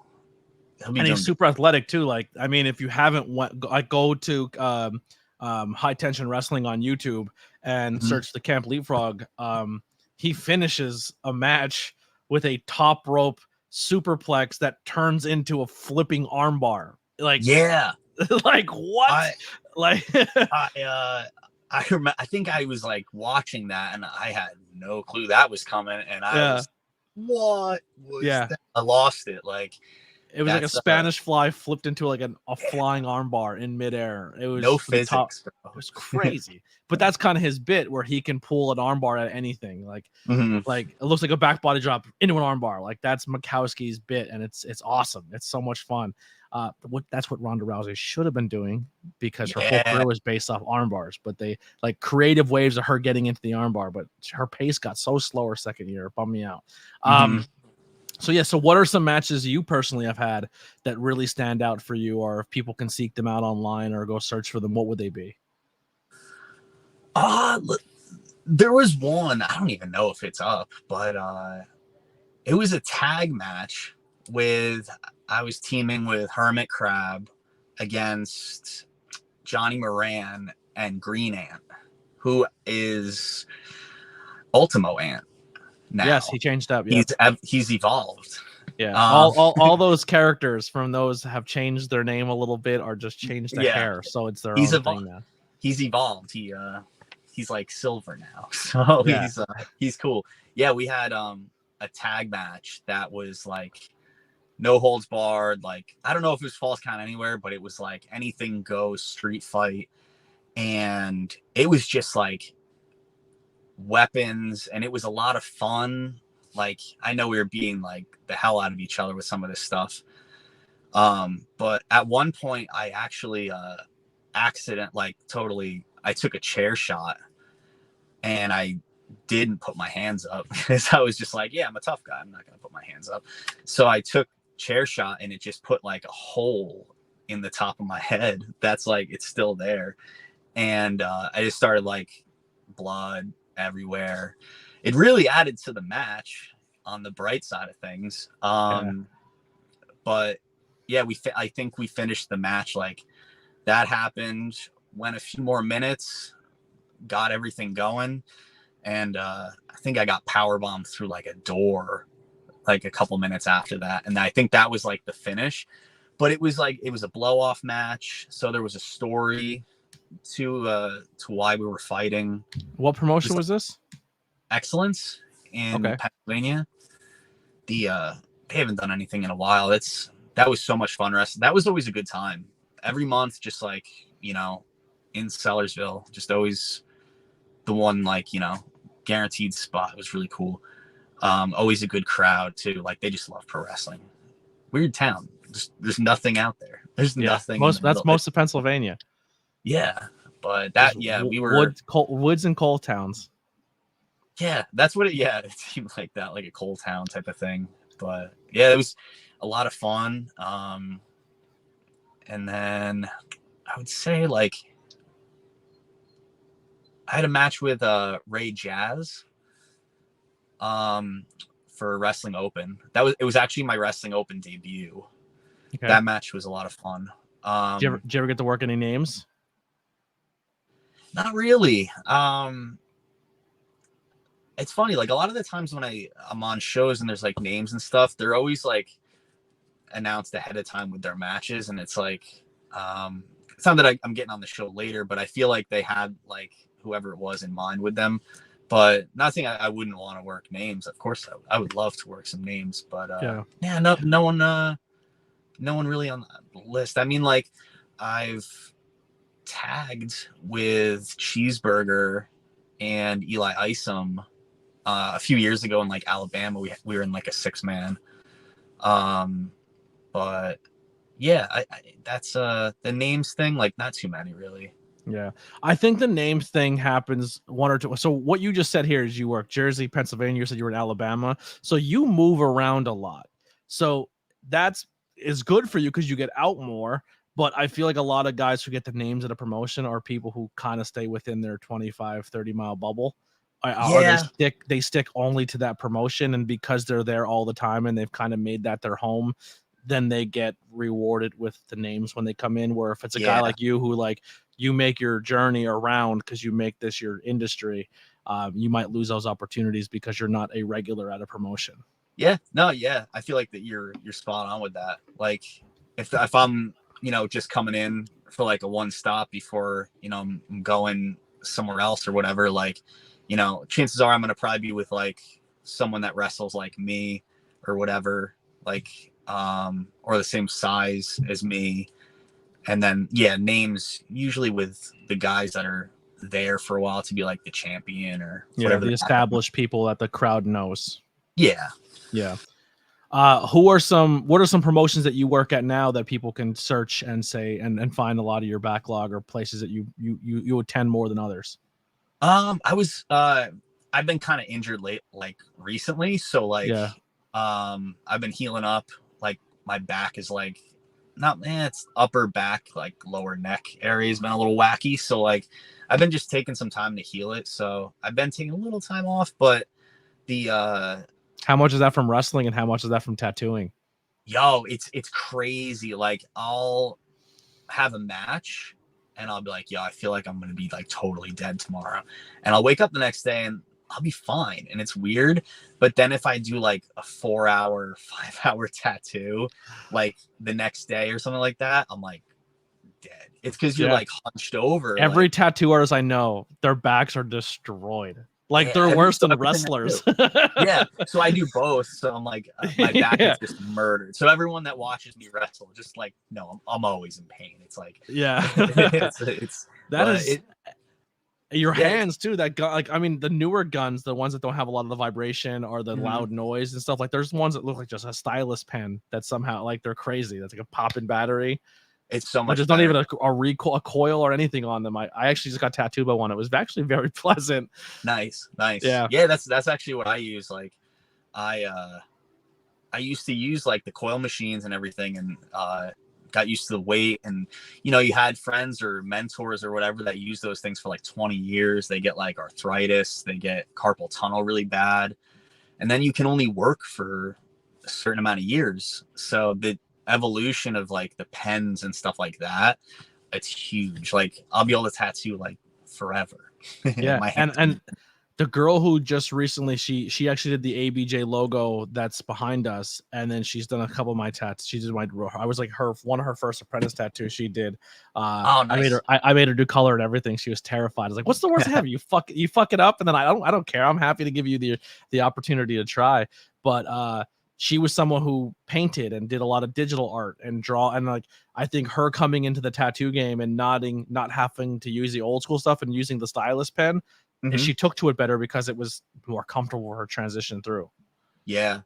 and he's super athletic too. Like, I mean, if you haven't go to High Tension Wrestling on YouTube, and search the Camp Leapfrog, he finishes a match with a top rope superplex that turns into a flipping armbar. Like, yeah, like what? I remember, I think I was like watching that and I had no clue that was coming, and I was, what was that? I lost it. Like, it was like a Spanish fly flipped into like a flying armbar in midair. It was no physics, bro. It was crazy. But that's kind of his bit, where he can pull an armbar at anything. Like, like it looks like a back body drop into an armbar. Like, that's Mikowski's bit, and it's awesome. It's so much fun. That's what Ronda Rousey should have been doing, because her whole career was based off armbars. But they like creative waves of her getting into the armbar, but her pace got so slow her second year. It bummed me out. So what are some matches you personally have had that really stand out for you, or if people can seek them out online or go search for them, what would they be? There was one, I don't even know if it's up, but it was a tag match with, I was teaming with Hermit Crab against Johnny Moran and Green Ant, who is Ultimo Ant now. Yes, he changed up. He's evolved. Yeah, all those characters from those have changed their name a little bit, or just changed the hair, so it's their own thing now. He's evolved. He's like silver now, so he's cool. Yeah, we had a tag match that was like no holds barred. Like, I don't know if it was false count anywhere, but it was like anything goes street fight, and it was just like weapons, and it was a lot of fun. Like, I know we were beating like the hell out of each other with some of this stuff, but at one point I actually I took a chair shot, and I didn't put my hands up because I was just like, yeah, I'm a tough guy, I'm not gonna put my hands up. So I took chair shot, and it just put like a hole in the top of my head that's like, it's still there, and I just started like blood everywhere. It really added to the match on the bright side of things. But yeah, I think we finished the match. Like, that happened, went a few more minutes, got everything going, and I think I got powerbombed through like a door like a couple minutes after that, and I think that was like the finish. But it was a blow off match, so there was a story to why we were fighting. What promotion was this? Excellence in Pennsylvania. They haven't done anything in a while. That was so much fun. That was always a good time. Every month, just like, in Sellersville, just always the one, like, guaranteed spot. It was really cool. Always a good crowd too. Like, they just love pro wrestling. Weird town. There's nothing out there. There's nothing. That's most of Pennsylvania. Yeah, but we were woods and coal towns. Yeah, that's what it seemed like that, like a coal town type of thing. But yeah, it was a lot of fun. And then I would say, like, I had a match with Ray Jazz for Wrestling Open. It was actually my Wrestling Open debut. Okay. That match was a lot of fun. Did you ever get to work any names? Not really. It's funny, like, a lot of the times when I'm on shows and there's like names and stuff, they're always like announced ahead of time with their matches, and it's like, it's not that I'm getting on the show later, but I feel like they had like whoever it was in mind with them. But not saying I wouldn't want to work names. Of course, I would love to work some names, but no one really on the list. I mean, like, I've tagged with Cheeseburger and Eli Isom a few years ago in like Alabama. We were in like a 6-man. But yeah, that's the names thing, like, not too many really. Yeah, I think the names thing happens one or two. So what you just said here is you work Jersey, Pennsylvania. You said you were in Alabama, so you move around a lot. So is good for you because you get out more. But I feel like a lot of guys who get the names at a promotion are people who kind of stay within their 25, 30 mile bubble. Or they stick only to that promotion, and because they're there all the time and they've kind of made that their home, then they get rewarded with the names when they come in. Where if it's a guy like you who like you make your journey around because you make this your industry, you might lose those opportunities because you're not a regular at a promotion. Yeah, no, yeah. I feel like that you're spot on with that. Like if I'm, just coming in for like a one stop before, I'm going somewhere else or whatever, like, chances are I'm going to probably be with like someone that wrestles like me or whatever, like, or the same size as me. And then, names usually with the guys that are there for a while to be like the champion or whatever. The established people that the crowd knows. Yeah. What are some promotions that you work at now that people can search and say and find a lot of your backlog or places that you attend more than others? I've been kind of injured recently. So I've been healing up. Like my back is like, it's upper back, like lower neck area has been a little wacky. So like, I've been just taking some time to heal it. So I've been taking a little time off, but how much is that from wrestling and how much is that from tattooing? It's crazy. Like I'll have a match and I'll be like, I feel like I'm going to be like totally dead tomorrow. And I'll wake up the next day and I'll be fine. And it's weird. But then if I do like a 4-hour, 5-hour tattoo, like the next day or something like that, I'm like dead. It's because you're like hunched over. Every tattoo artist I know, their backs are destroyed. Like they're worse than wrestlers. So I do both. So I'm like, my back is just murdered. So everyone that watches me wrestle, just like, no, I'm always in pain. It's like, your hands too. That gun, like, I mean, the newer guns, the ones that don't have a lot of the vibration or the loud noise and stuff. Like, there's ones that look like just a stylus pen that somehow like they're crazy. That's like a pop-in battery. It's so much. There's not even a coil or anything on them. I actually just got tattooed by one. It was actually very pleasant. Nice. Yeah. That's actually what I use. Like, I used to use like the coil machines and everything, and got used to the weight. And you had friends or mentors or whatever that use those things for like 20 years. They get like arthritis. They get carpal tunnel really bad, and then you can only work for a certain amount of years. So the evolution of like the pens and stuff like that, it's huge. Like I'll be able to tattoo like forever. And the girl who just recently she actually did the ABJ logo that's behind us, and then she's done a couple of my tats. She did I was like one of her first apprentice tattoos she did. Nice. I made her do color and everything. She was terrified. I was like, what's the worst ever? You fuck it up, and then I don't care. I'm happy to give you the opportunity to try. But she was someone who painted and did a lot of digital art and draw. And like, I think her coming into the tattoo game and not having to use the old school stuff and using the stylus pen, and she took to it better because it was more comfortable for her transition through. Yeah.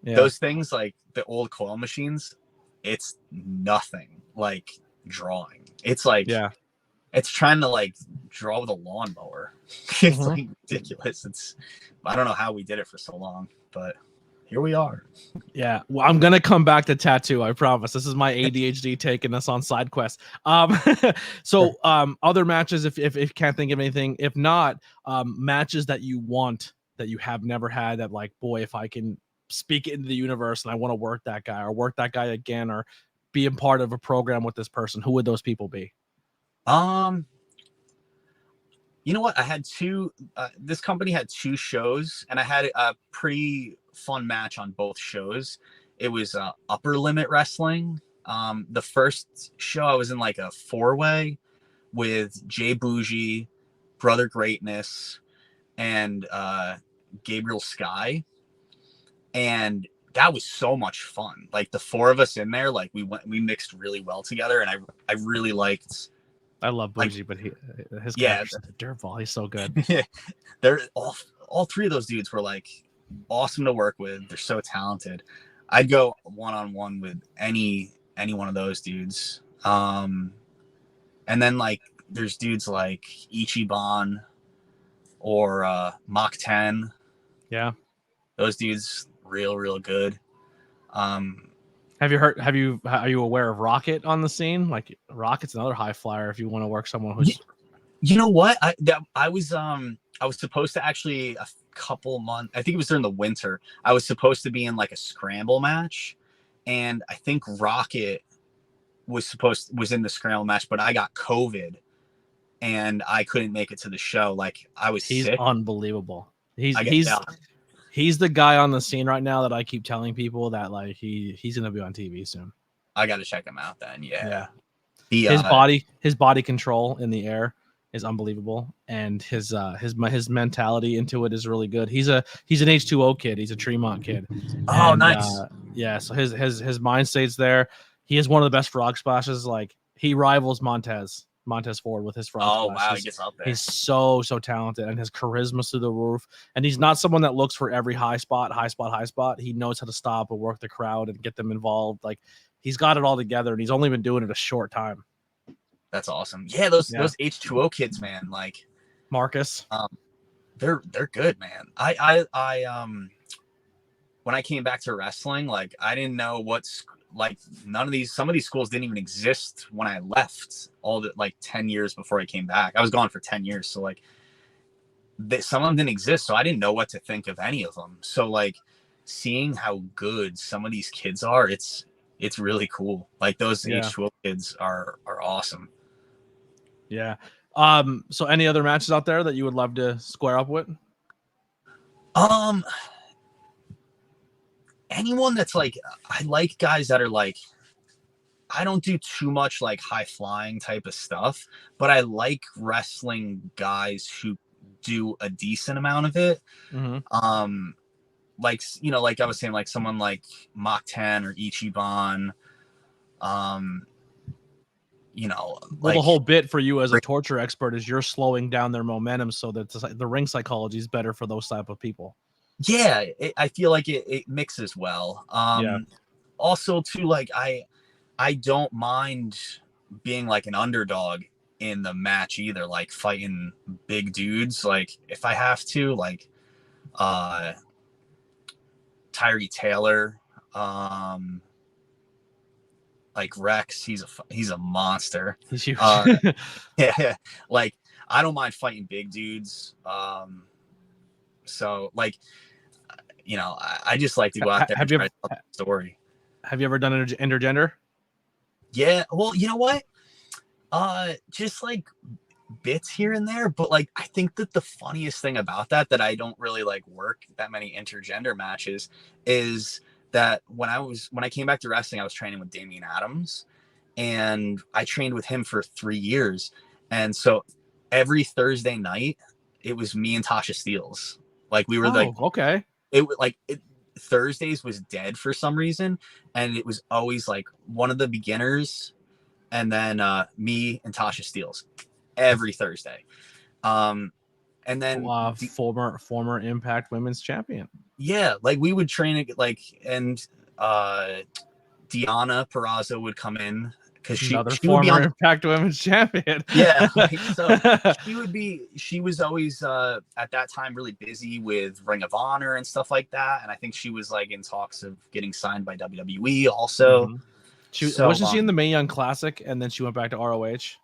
Those things, like the old coil machines, it's nothing like drawing. It's like, it's trying to like draw with a lawnmower. It's like ridiculous. I don't know how we did it for so long, but here we are. Yeah, well, I'm gonna come back to tattoo. I promise. This is my ADHD taking us on side quests. Other matches, if you can't think of anything, if not, matches that you want that you have never had. That like, boy, if I can speak it into the universe and I want to work that guy or work that guy again or be a part of a program with this person, who would those people be? You know what? I had this company had 2 shows, and I had a pretty fun match on both shows. It was upper limit wrestling. The first show I was in like a 4-way with Jay Bougie, Brother Greatness, and Gabriel Sky. And that was so much fun. Like the 4 of us in there, like we mixed really well together, and I really liked. I love Bougie, but his character's a dirtball. He's so good. They're all 3 of those dudes were like awesome to work with. They're so talented. I'd go one-on-one with any one of those dudes. And then like there's dudes like Ichiban or Mach 10. Yeah, those dudes real good. Are you aware of Rocket on the scene? Like Rocket's another high flyer if you want to work someone who's. You know what? I was supposed to actually a couple months. I think it was during the winter. I was supposed to be in like a scramble match, and I think Rocket was in the scramble match, but I got COVID and I couldn't make it to the show. Like I was He's sick. unbelievable. He's I get he's yeah, he's the guy on the scene right now that I keep telling people that like he's gonna be on TV soon. I got to check him out then. Yeah. His body control in the air is unbelievable, and his mentality into it is really good. He's an H2O kid. He's a Tremont kid. Oh, And, nice. Yeah, so his mind state's there. He has one of the best frog splashes. Like he rivals Montez Ford with his frog splash. Wow, he gets up there. He's so talented, and his charisma's through the roof. And he's not someone that looks for every high spot. He knows how to stop and work the crowd and get them involved. Like he's got it all together, and he's only been doing it a short time. That's awesome. Yeah, those H2O kids, man. Like Marcus, they're good, man. I when I came back to wrestling, like I didn't know some of these schools didn't even exist when I left. All the like 10 years before I came back, I was gone for 10 years. So like some of them didn't exist, so I didn't know what to think of any of them. So like seeing how good some of these kids are, it's really cool. Like those H2O kids are awesome. Yeah. So any other matches out there that you would love to square up with? Anyone that's like, I like guys that are like, I don't do too much like high flying type of stuff, but I like wrestling guys who do a decent amount of it. Mm-hmm. Like, you know, like I was saying, like someone like Mach 10 or Ichiban, you know, well, the whole bit for you as a torture expert is you're slowing down their momentum so that the ring psychology is better for those type of people. Yeah, I feel like it mixes well. Also too, like I don't mind being like an underdog in the match either, like fighting big dudes. Like if I have to, like Tyree Taylor, like Rex, he's a monster. He's huge. Yeah, like I don't mind fighting big dudes. So like, you know, I just like to go out there and try to tell the story. Have you ever done an intergender? Yeah, well, you know what? Just like bits here and there, but like I think that the funniest thing about that I don't really like work that many intergender matches is that when I came back to wrestling, I was training with Damian Adams, and I trained with him for 3 years, and so every Thursday night it was me and Tasha Steelz. Like we were Thursdays was dead for some reason, and it was always like one of the beginners and then me and Tasha Steelz every Thursday. And then former Impact Women's Champion. Yeah, like we would train like, and Deanna Purrazzo would come in because she would be on Impact Women's Champion. Yeah, like, so she was always at that time really busy with Ring of Honor and stuff like that, and I think she was like in talks of getting signed by WWE also. Mm-hmm. Wasn't she in the Mae Young Classic and then she went back to ROH?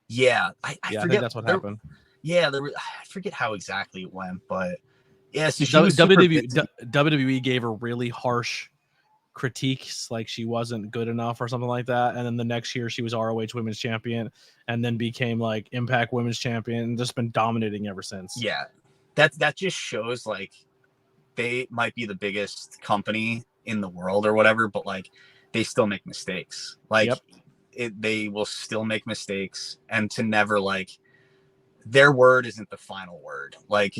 Yeah, I forget. I think that's what happened. Yeah, I forget how exactly it went, but yeah, so WWE gave her really harsh critiques, like she wasn't good enough or something like that, and then the next year she was ROH Women's Champion and then became like Impact Women's Champion and just been dominating ever since. Yeah, that just shows like they might be the biggest company in the world or whatever, but like they still make mistakes. Like they will still make mistakes, and to never like their word isn't the final word. Like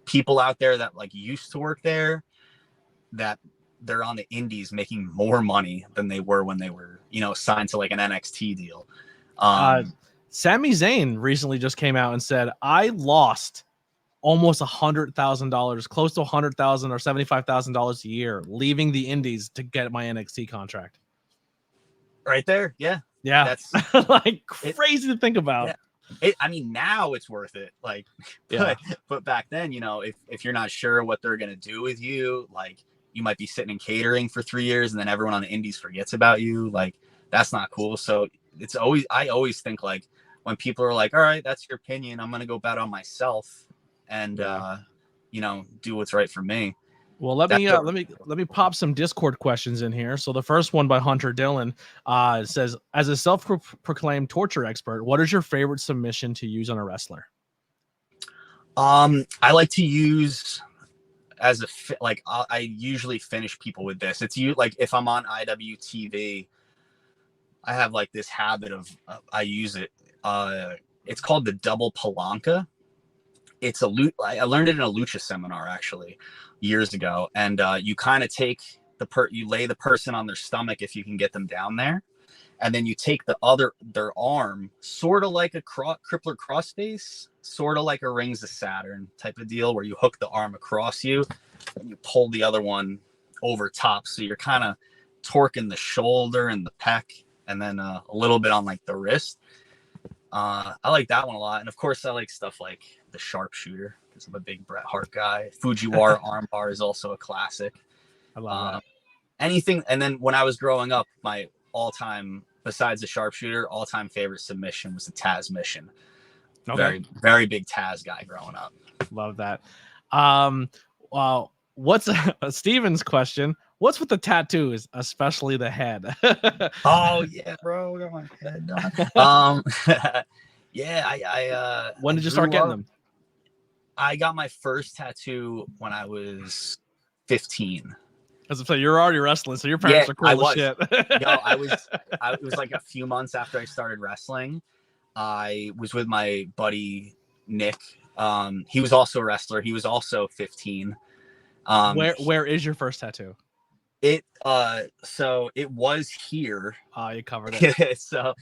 people out there that like used to work there, that they're on the indies making more money than they were when they were, you know, signed to like an NXT deal. Sami Zayn recently just came out and said, I lost almost $100,000, close to $100,000 or $75,000 a year leaving the indies to get my NXT contract. Right there. Yeah. That's like crazy to think about. I mean, now it's worth it. Like, but back then, you know, if you're not sure what they're going to do with you, like you might be sitting in catering for 3 years and then everyone on the indies forgets about you. Like that's not cool. So I always think like when people are like, all right, that's your opinion, I'm going to go bet on myself and, you know, do what's right for me. Well, let me pop some Discord questions in here. So the first one by Hunter Dillon says, as a self-proclaimed torture expert, what is your favorite submission to use on a wrestler? I like to use as I usually finish people with this. It's like if I'm on IWTV, I have like this habit of I use it. It's called the double palanca. It's I learned it in a lucha seminar actually years ago, and you kind of take you lay the person on their stomach if you can get them down there, and then you take their arm, sort of like a crippler crossface, sort of like a Rings of Saturn type of deal, where you hook the arm across you and you pull the other one over top, so you're kind of torquing the shoulder and the pec, and then a little bit on like the wrist. I like that one a lot, and of course I like stuff like the sharpshooter because I'm a big Bret Hart guy. Fujiwara armbar is also a classic. I love that. Anything, and then when I was growing up, my all-time, besides the sharpshooter, all-time favorite submission was the Taz mission. Okay. Very, very big Taz guy growing up. Love that. Well, what's Steven's question? What's with the tattoos, especially the head? Oh yeah, bro, I got my head done. Yeah, I when did you start getting them? I got my first tattoo when I was 15. As I say, you're already wrestling, so your parents are cool as shit. It was like a few months after I started wrestling. I was with my buddy Nick. He was also a wrestler. He was also 15. Where is your first tattoo? So it was here. Oh, you covered it. So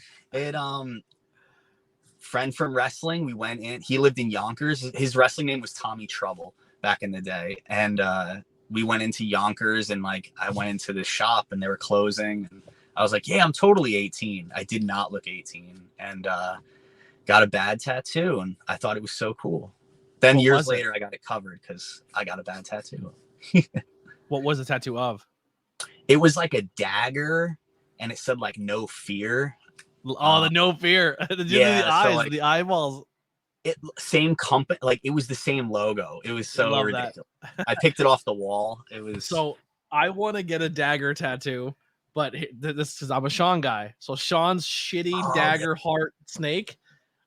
friend from wrestling, we went in. He lived in Yonkers. His wrestling name was Tommy Trouble back in the day, and we went into Yonkers, and like I went into the shop and they were closing, and I was like, yeah, I'm totally 18. I did not look 18, and got a bad tattoo, and I thought it was so cool. Then years later I got it covered because I got a bad tattoo. What was the tattoo of? It was like a dagger, and it said like no fear. Oh, the no fear. The eyes, like, the eyeballs. Same company, like it was the same logo. It was so ridiculous. I picked it off the wall. It was so. I want to get a dagger tattoo, but this is I'm a Sean guy. So Sean's shitty dagger heart snake.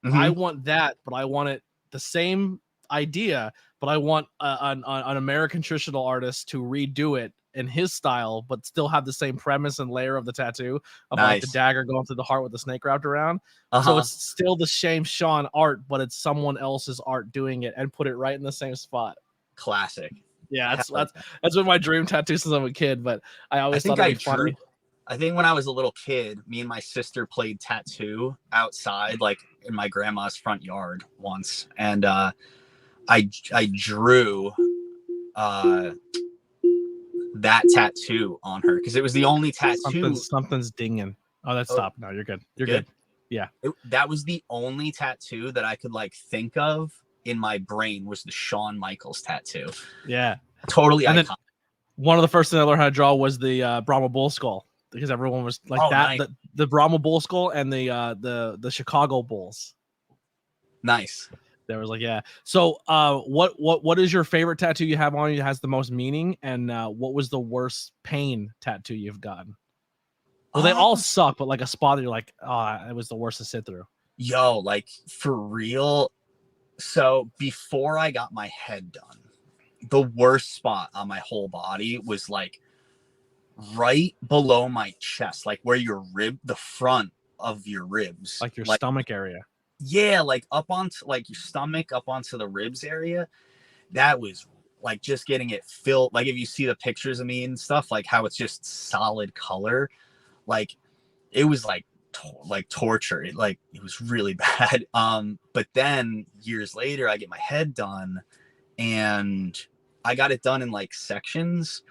Mm-hmm. I want that, but I want it the same idea, but I want an American traditional artist to redo it in his style, but still have the same premise and layer of the tattoo of like the dagger going through the heart with the snake wrapped around. So it's still the same Sean art, but it's someone else's art doing it, and put it right in the same spot. Classic. Yeah, that's been my dream tattoo since I'm a kid, but I always thought it'd be funny. I think when I was a little kid, me and my sister played tattoo outside, like in my grandma's front yard once, and I drew that tattoo on her because it was the only tattoo. Something's dinging. Oh, that's stopped. No, you're good. You're good. Yeah. That was the only tattoo that I could like think of in my brain was the Shawn Michaels tattoo. Yeah. Totally iconic. One of the first things I learned how to draw was the Brahma bull skull, because everyone was like that. Nice. The Brahma bull skull and the Chicago Bulls. Nice. There was like, yeah. So what is your favorite tattoo you have on you that has the most meaning, and what was the worst pain tattoo you've gotten? Well, they all suck, but like a spot that you're like, oh, it was the worst to sit through. Yo, like for real. So before I got my head done, the worst spot on my whole body was like right below my chest, like where your the front of your ribs, like your stomach area. Yeah, like up onto like your stomach, up onto the ribs area. That was like just getting it filled. Like if you see the pictures of me and stuff, like how it's just solid color, like it was like torture. It was really bad. But then years later, I get my head done, and I got it done in like sections.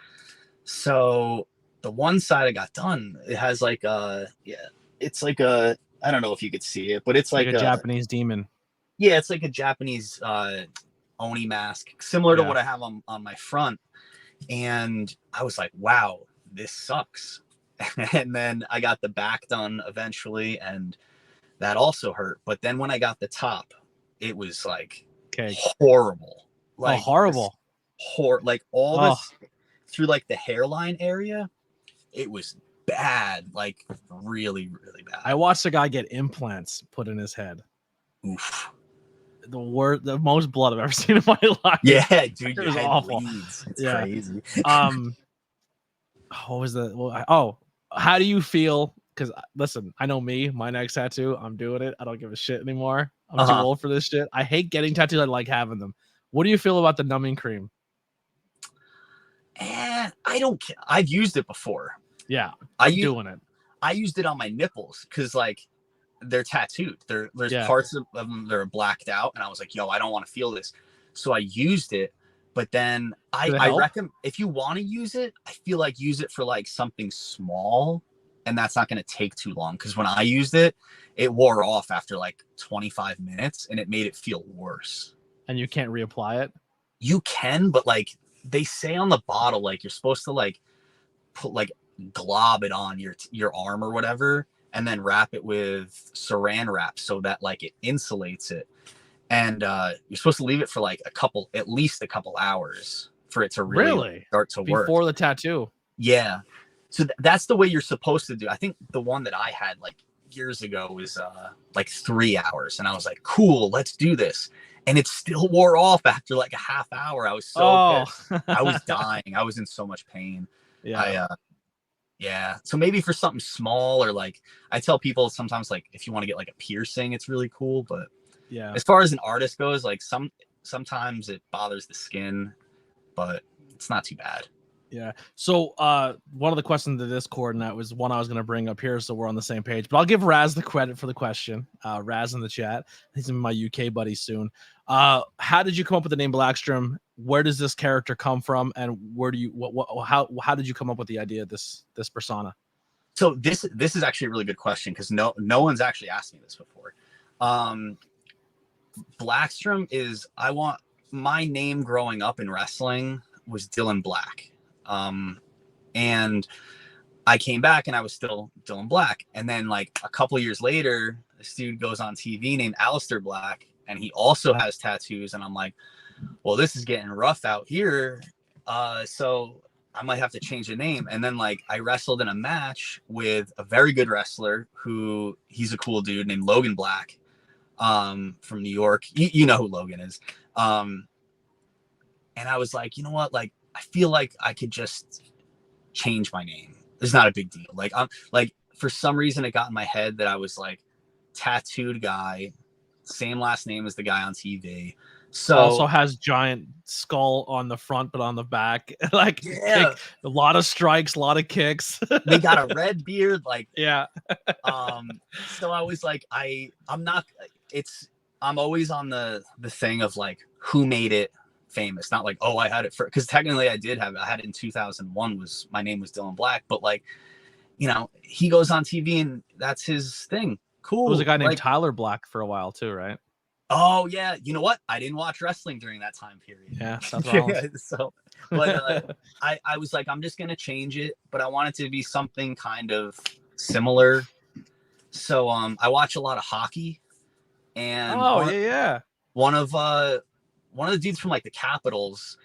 So the one side I got done, it has like it's like a, I don't know if you could see it, but it's like a Japanese demon. Yeah, it's like a Japanese Oni mask, similar to what I have on my front. And I was like, wow, this sucks. And then I got the back done eventually, and that also hurt. But then when I got the top, it was like horrible. Like horrible. like all Oh, this through like the hairline area. It was bad, like really, really bad. I watched a guy get implants put in his head. Oof. The most blood I've ever seen in my life. Yeah, dude, It your was head awful. bleeds. It's Yeah. crazy. What was the? Well, how do you feel? Because listen, I know me, my next tattoo, I'm doing it. I don't give a shit anymore. I'm too old for this shit. I hate getting tattoos. I like having them. What do you feel about the numbing cream? I don't care. I've used it before. Yeah, I'm doing it. I used it on my nipples because like they're tattooed. There's parts of them that are blacked out, and I was like, yo, I don't want to feel this. So I used it, but then I reckon if you want to use it, I feel like use it for like something small, and that's not going to take too long. Because when I used it, it wore off after like 25 minutes, and it made it feel worse. And you can't reapply it? You can, but like they say on the bottle, like you're supposed to like put like glob it on your arm or whatever, and then wrap it with saran wrap so that like it insulates it. And you're supposed to leave it for like at least a couple hours for it to really start to work before the tattoo. Yeah. So that's the way you're supposed to do. I think the one that I had like years ago was like 3 hours, and I was like, cool, let's do this. And it still wore off after like a half hour. I was so pissed. I was dying. I was in so much pain. Yeah. So maybe for something small, or like I tell people sometimes, like if you want to get like a piercing, it's really cool. But yeah, as far as an artist goes, like sometimes it bothers the skin, but it's not too bad. Yeah. So one of the questions in the Discord, and that was one I was going to bring up here, so we're on the same page. But I'll give Raz the credit for the question. Raz in the chat. He's my UK buddy soon. How did you come up with the name Blaxstorm? Where does this character come from, and where do you how did you come up with the idea of this persona? So this is actually a really good question, because no one's actually asked me this before. Blaxstorm is, my name growing up in wrestling was Dylan Black. And I came back and I was still Dylan Black. And then like a couple years later, this dude goes on TV named Aleister Black, and he also has tattoos. And I'm like, well, this is getting rough out here. So I might have to change the name. And then like I wrestled in a match with a very good wrestler he's a cool dude named Logan Black, from New York. You know who Logan is. And I was like, you know what? Like, I feel like I could just change my name. It's not a big deal. Like, I'm like, for some reason it got in my head that I was like tattooed guy, same last name as the guy on TV. So also has giant skull on the front, but on the back, like a lot of strikes, a lot of kicks. They got a red beard, like So I was like, I'm always on the thing of like who made it famous, not like, oh, I had it for, because technically I had it in 2001, my name was Dylan Black, but like, you know, he goes on TV and that's his thing. Cool. There was a guy named Tyler Black for a while too, right? Oh yeah, you know what? I didn't watch wrestling during that time period. Yeah, that's wrong. So, but I was like, I'm just gonna change it, but I want it to be something kind of similar. So I watch a lot of hockey, and one of the dudes from like the Capitals,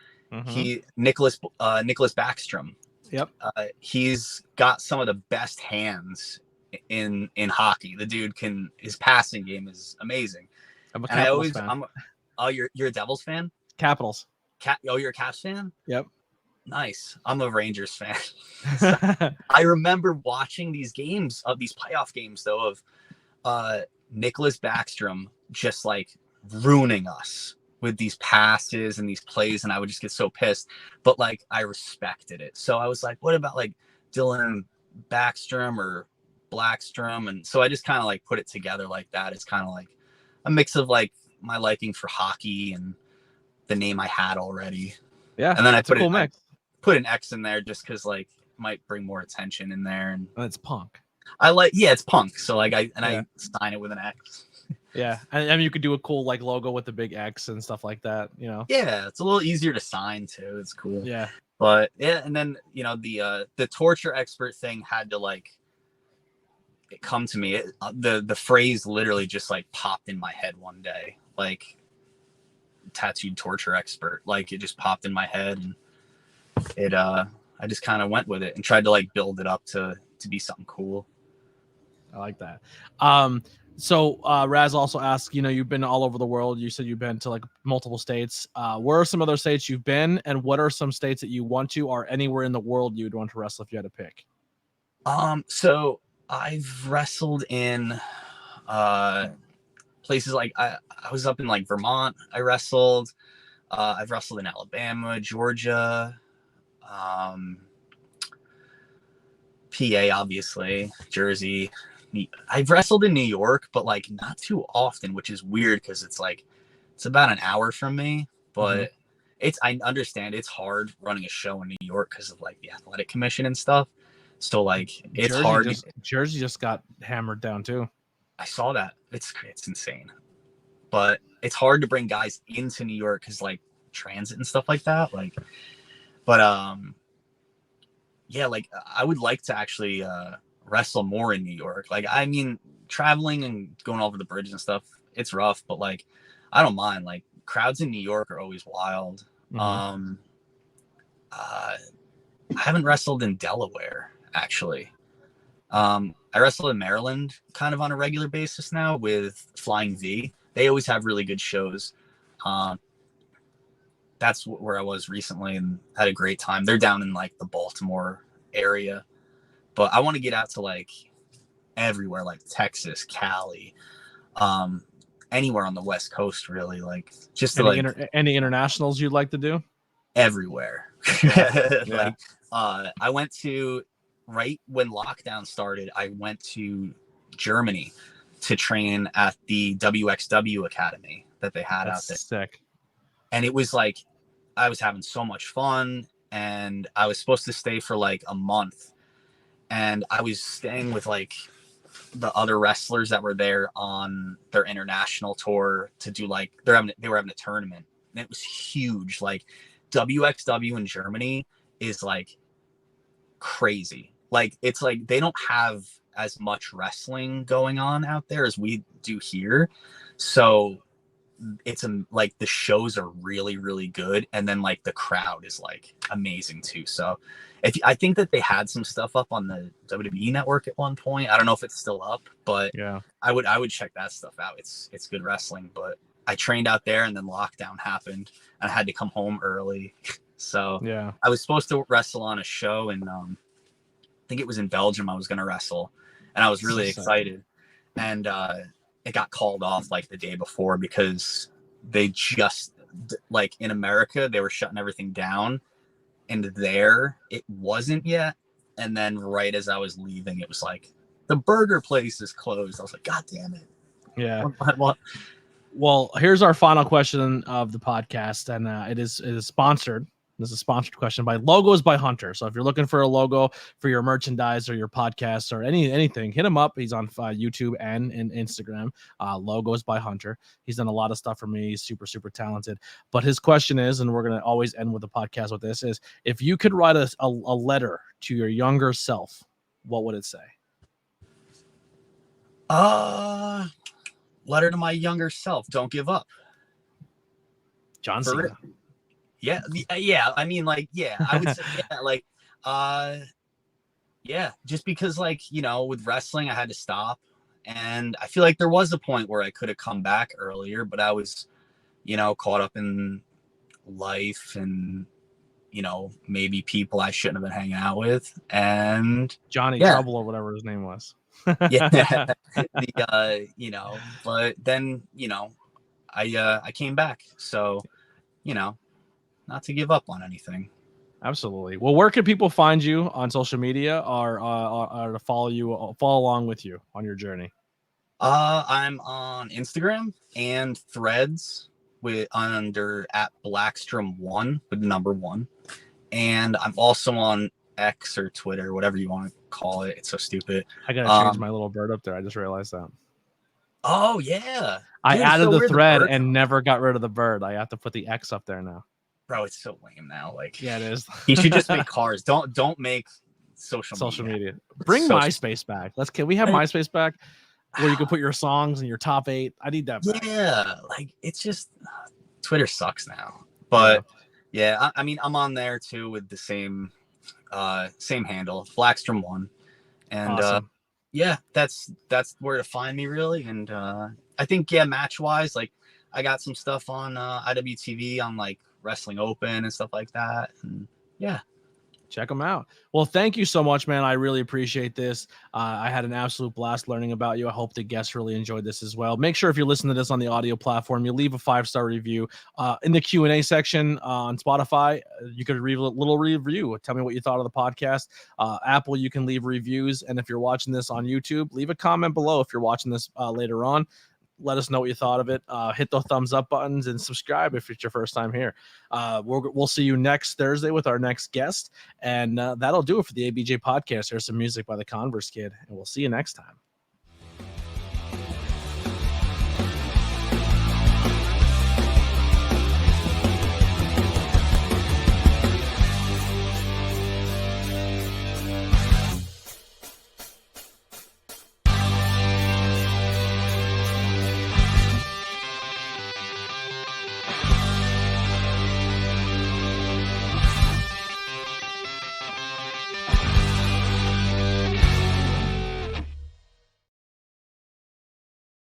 Nicholas Backstrom. Yep. He's got some of the best hands in hockey. The dude his passing game is amazing. I'm a Capitals fan. You're a Devils fan? Capitals. You're a Caps fan? Yep. Nice. I'm a Rangers fan. So, I remember watching these playoff games though, of Nicholas Backstrom just like ruining us with these passes and these plays, and I would just get so pissed. But like I respected it. So I was like, what about like Dylan Backstrom or Blaxstorm? And so I just kind of like put it together like that. It's kind of like a mix of like my liking for hockey and the name I had already. Yeah. And then I put an X in there just because like it might bring more attention in there. And it's punk. It's punk. So like I sign it with an X. Yeah. And I mean, you could do a cool like logo with the big X and stuff like that, you know? Yeah. It's a little easier to sign too. It's cool. Yeah. But yeah. And then, you know, the torture expert thing had to like, it come to me. The phrase literally just like popped in my head one day. Like tattooed torture expert. Like, it just popped in my head, and I just kind of went with it and tried to like build it up to be something cool. I like that. So Raz also asked, you've been all over the world. You said you've been to like multiple states. Where are some other states you've been, and what are some states that you want to, or anywhere in the world you'd want to wrestle if you had to pick? So I've wrestled in places like I was up in like Vermont. I wrestled. I've wrestled in Alabama, Georgia, PA, obviously, Jersey. I've wrestled in New York, but like not too often, which is weird because it's about an hour from me. But I understand it's hard running a show in New York because of like the athletic commission and stuff. So like it's hard. Jersey just got hammered down too. I saw that. It's insane. But it's hard to bring guys into New York because like transit and stuff like that. Like, but yeah, like I would like to actually wrestle more in New York. Like, I mean, traveling and going over the bridge and stuff, it's rough, but like I don't mind. Like, crowds in New York are always wild. I haven't wrestled in Delaware, actually. I wrestle in Maryland kind of on a regular basis now with Flying V. They always have really good shows. That's where I was recently and had a great time. They're down in like the Baltimore area, but I want to get out to like everywhere, like Texas, Cali, anywhere on the West Coast, really. Like, just to any internationals you'd like to do? Everywhere. Yeah. Like, I went to, right when lockdown started, I went to Germany to train at the WXW Academy that they had out there. Sick. And it was like, I was having so much fun, and I was supposed to stay for like a month, and I was staying with like the other wrestlers that were there on their international tour to do like, they were having a tournament, and it was huge. Like, WXW in Germany is like crazy. Like, it's like they don't have as much wrestling going on out there as we do here. So it's like the shows are really, really good. And then like the crowd is like amazing too. So I think that they had some stuff up on the WWE network at one point. I don't know if it's still up, but yeah, I would check that stuff out. It's good wrestling. But I trained out there, and then lockdown happened, and I had to come home early. So yeah, I was supposed to wrestle on a show, and I think it was in Belgium. I was going to wrestle, and I was really excited. And it got called off like the day before because they just, like, in America, they were shutting everything down, and there it wasn't yet. And then right as I was leaving, it was like, the burger place is closed. I was like, God damn it. Yeah. What? Well, here's our final question of the podcast, and it is sponsored. This is a sponsored question by Logos by Hunter. So if you're looking for a logo for your merchandise or your podcast or anything, hit him up. He's on YouTube and Instagram. Logos by Hunter. He's done a lot of stuff for me. He's super, super talented. But his question is, and we're going to always end with the podcast with this, is if you could write a letter to your younger self, what would it say? Letter to my younger self. Don't give up. John Cena. Yeah. I mean, like, yeah, I would say, yeah, like, yeah, just because, like, with wrestling, I had to stop. And I feel like there was a point where I could have come back earlier, but I was, caught up in life and, maybe people I shouldn't have been hanging out with. And Johnny Trouble or whatever his name was. Yeah. But then, I came back. So, not to give up on anything. Absolutely. Well, where can people find you on social media or to follow along with you on your journey? I'm on Instagram and Threads under @Blaxstorm1 with the number 1. And I'm also on X or Twitter, whatever you want to call it. It's so stupid. I gotta change my little bird up there. I just realized that. Oh yeah. I added the thread and never got rid of the bird. I have to put the X up there now. Bro, it's so lame now. Like, yeah, it is. You should just make cars. Don't make social media. Bring MySpace back. Can we have MySpace back where you can put your songs and your top 8? I need that back. Yeah, like, it's just Twitter sucks now. But yeah, I mean, I'm on there too with the same handle, Blaxstorm1. And Awesome. yeah, that's where to find me really. And I think match wise, like I got some stuff on IWTV on like Wrestling Open and stuff like that. And yeah. Check them out. Well, thank you so much, man. I really appreciate this. I had an absolute blast learning about you. I hope the guests really enjoyed this as well. Make sure if you're listening to this on the audio platform, you leave a 5-star review in the Q&A section on Spotify. You could leave a little review. Tell me what you thought of the podcast. Apple, you can leave reviews. And if you're watching this on YouTube, leave a comment below if you're watching this later on. Let us know what you thought of it. Hit the thumbs up buttons and subscribe if it's your first time here. We'll see you next Thursday with our next guest. And that'll do it for the ABJ podcast. There's some music by the Converse Kid. And we'll see you next time.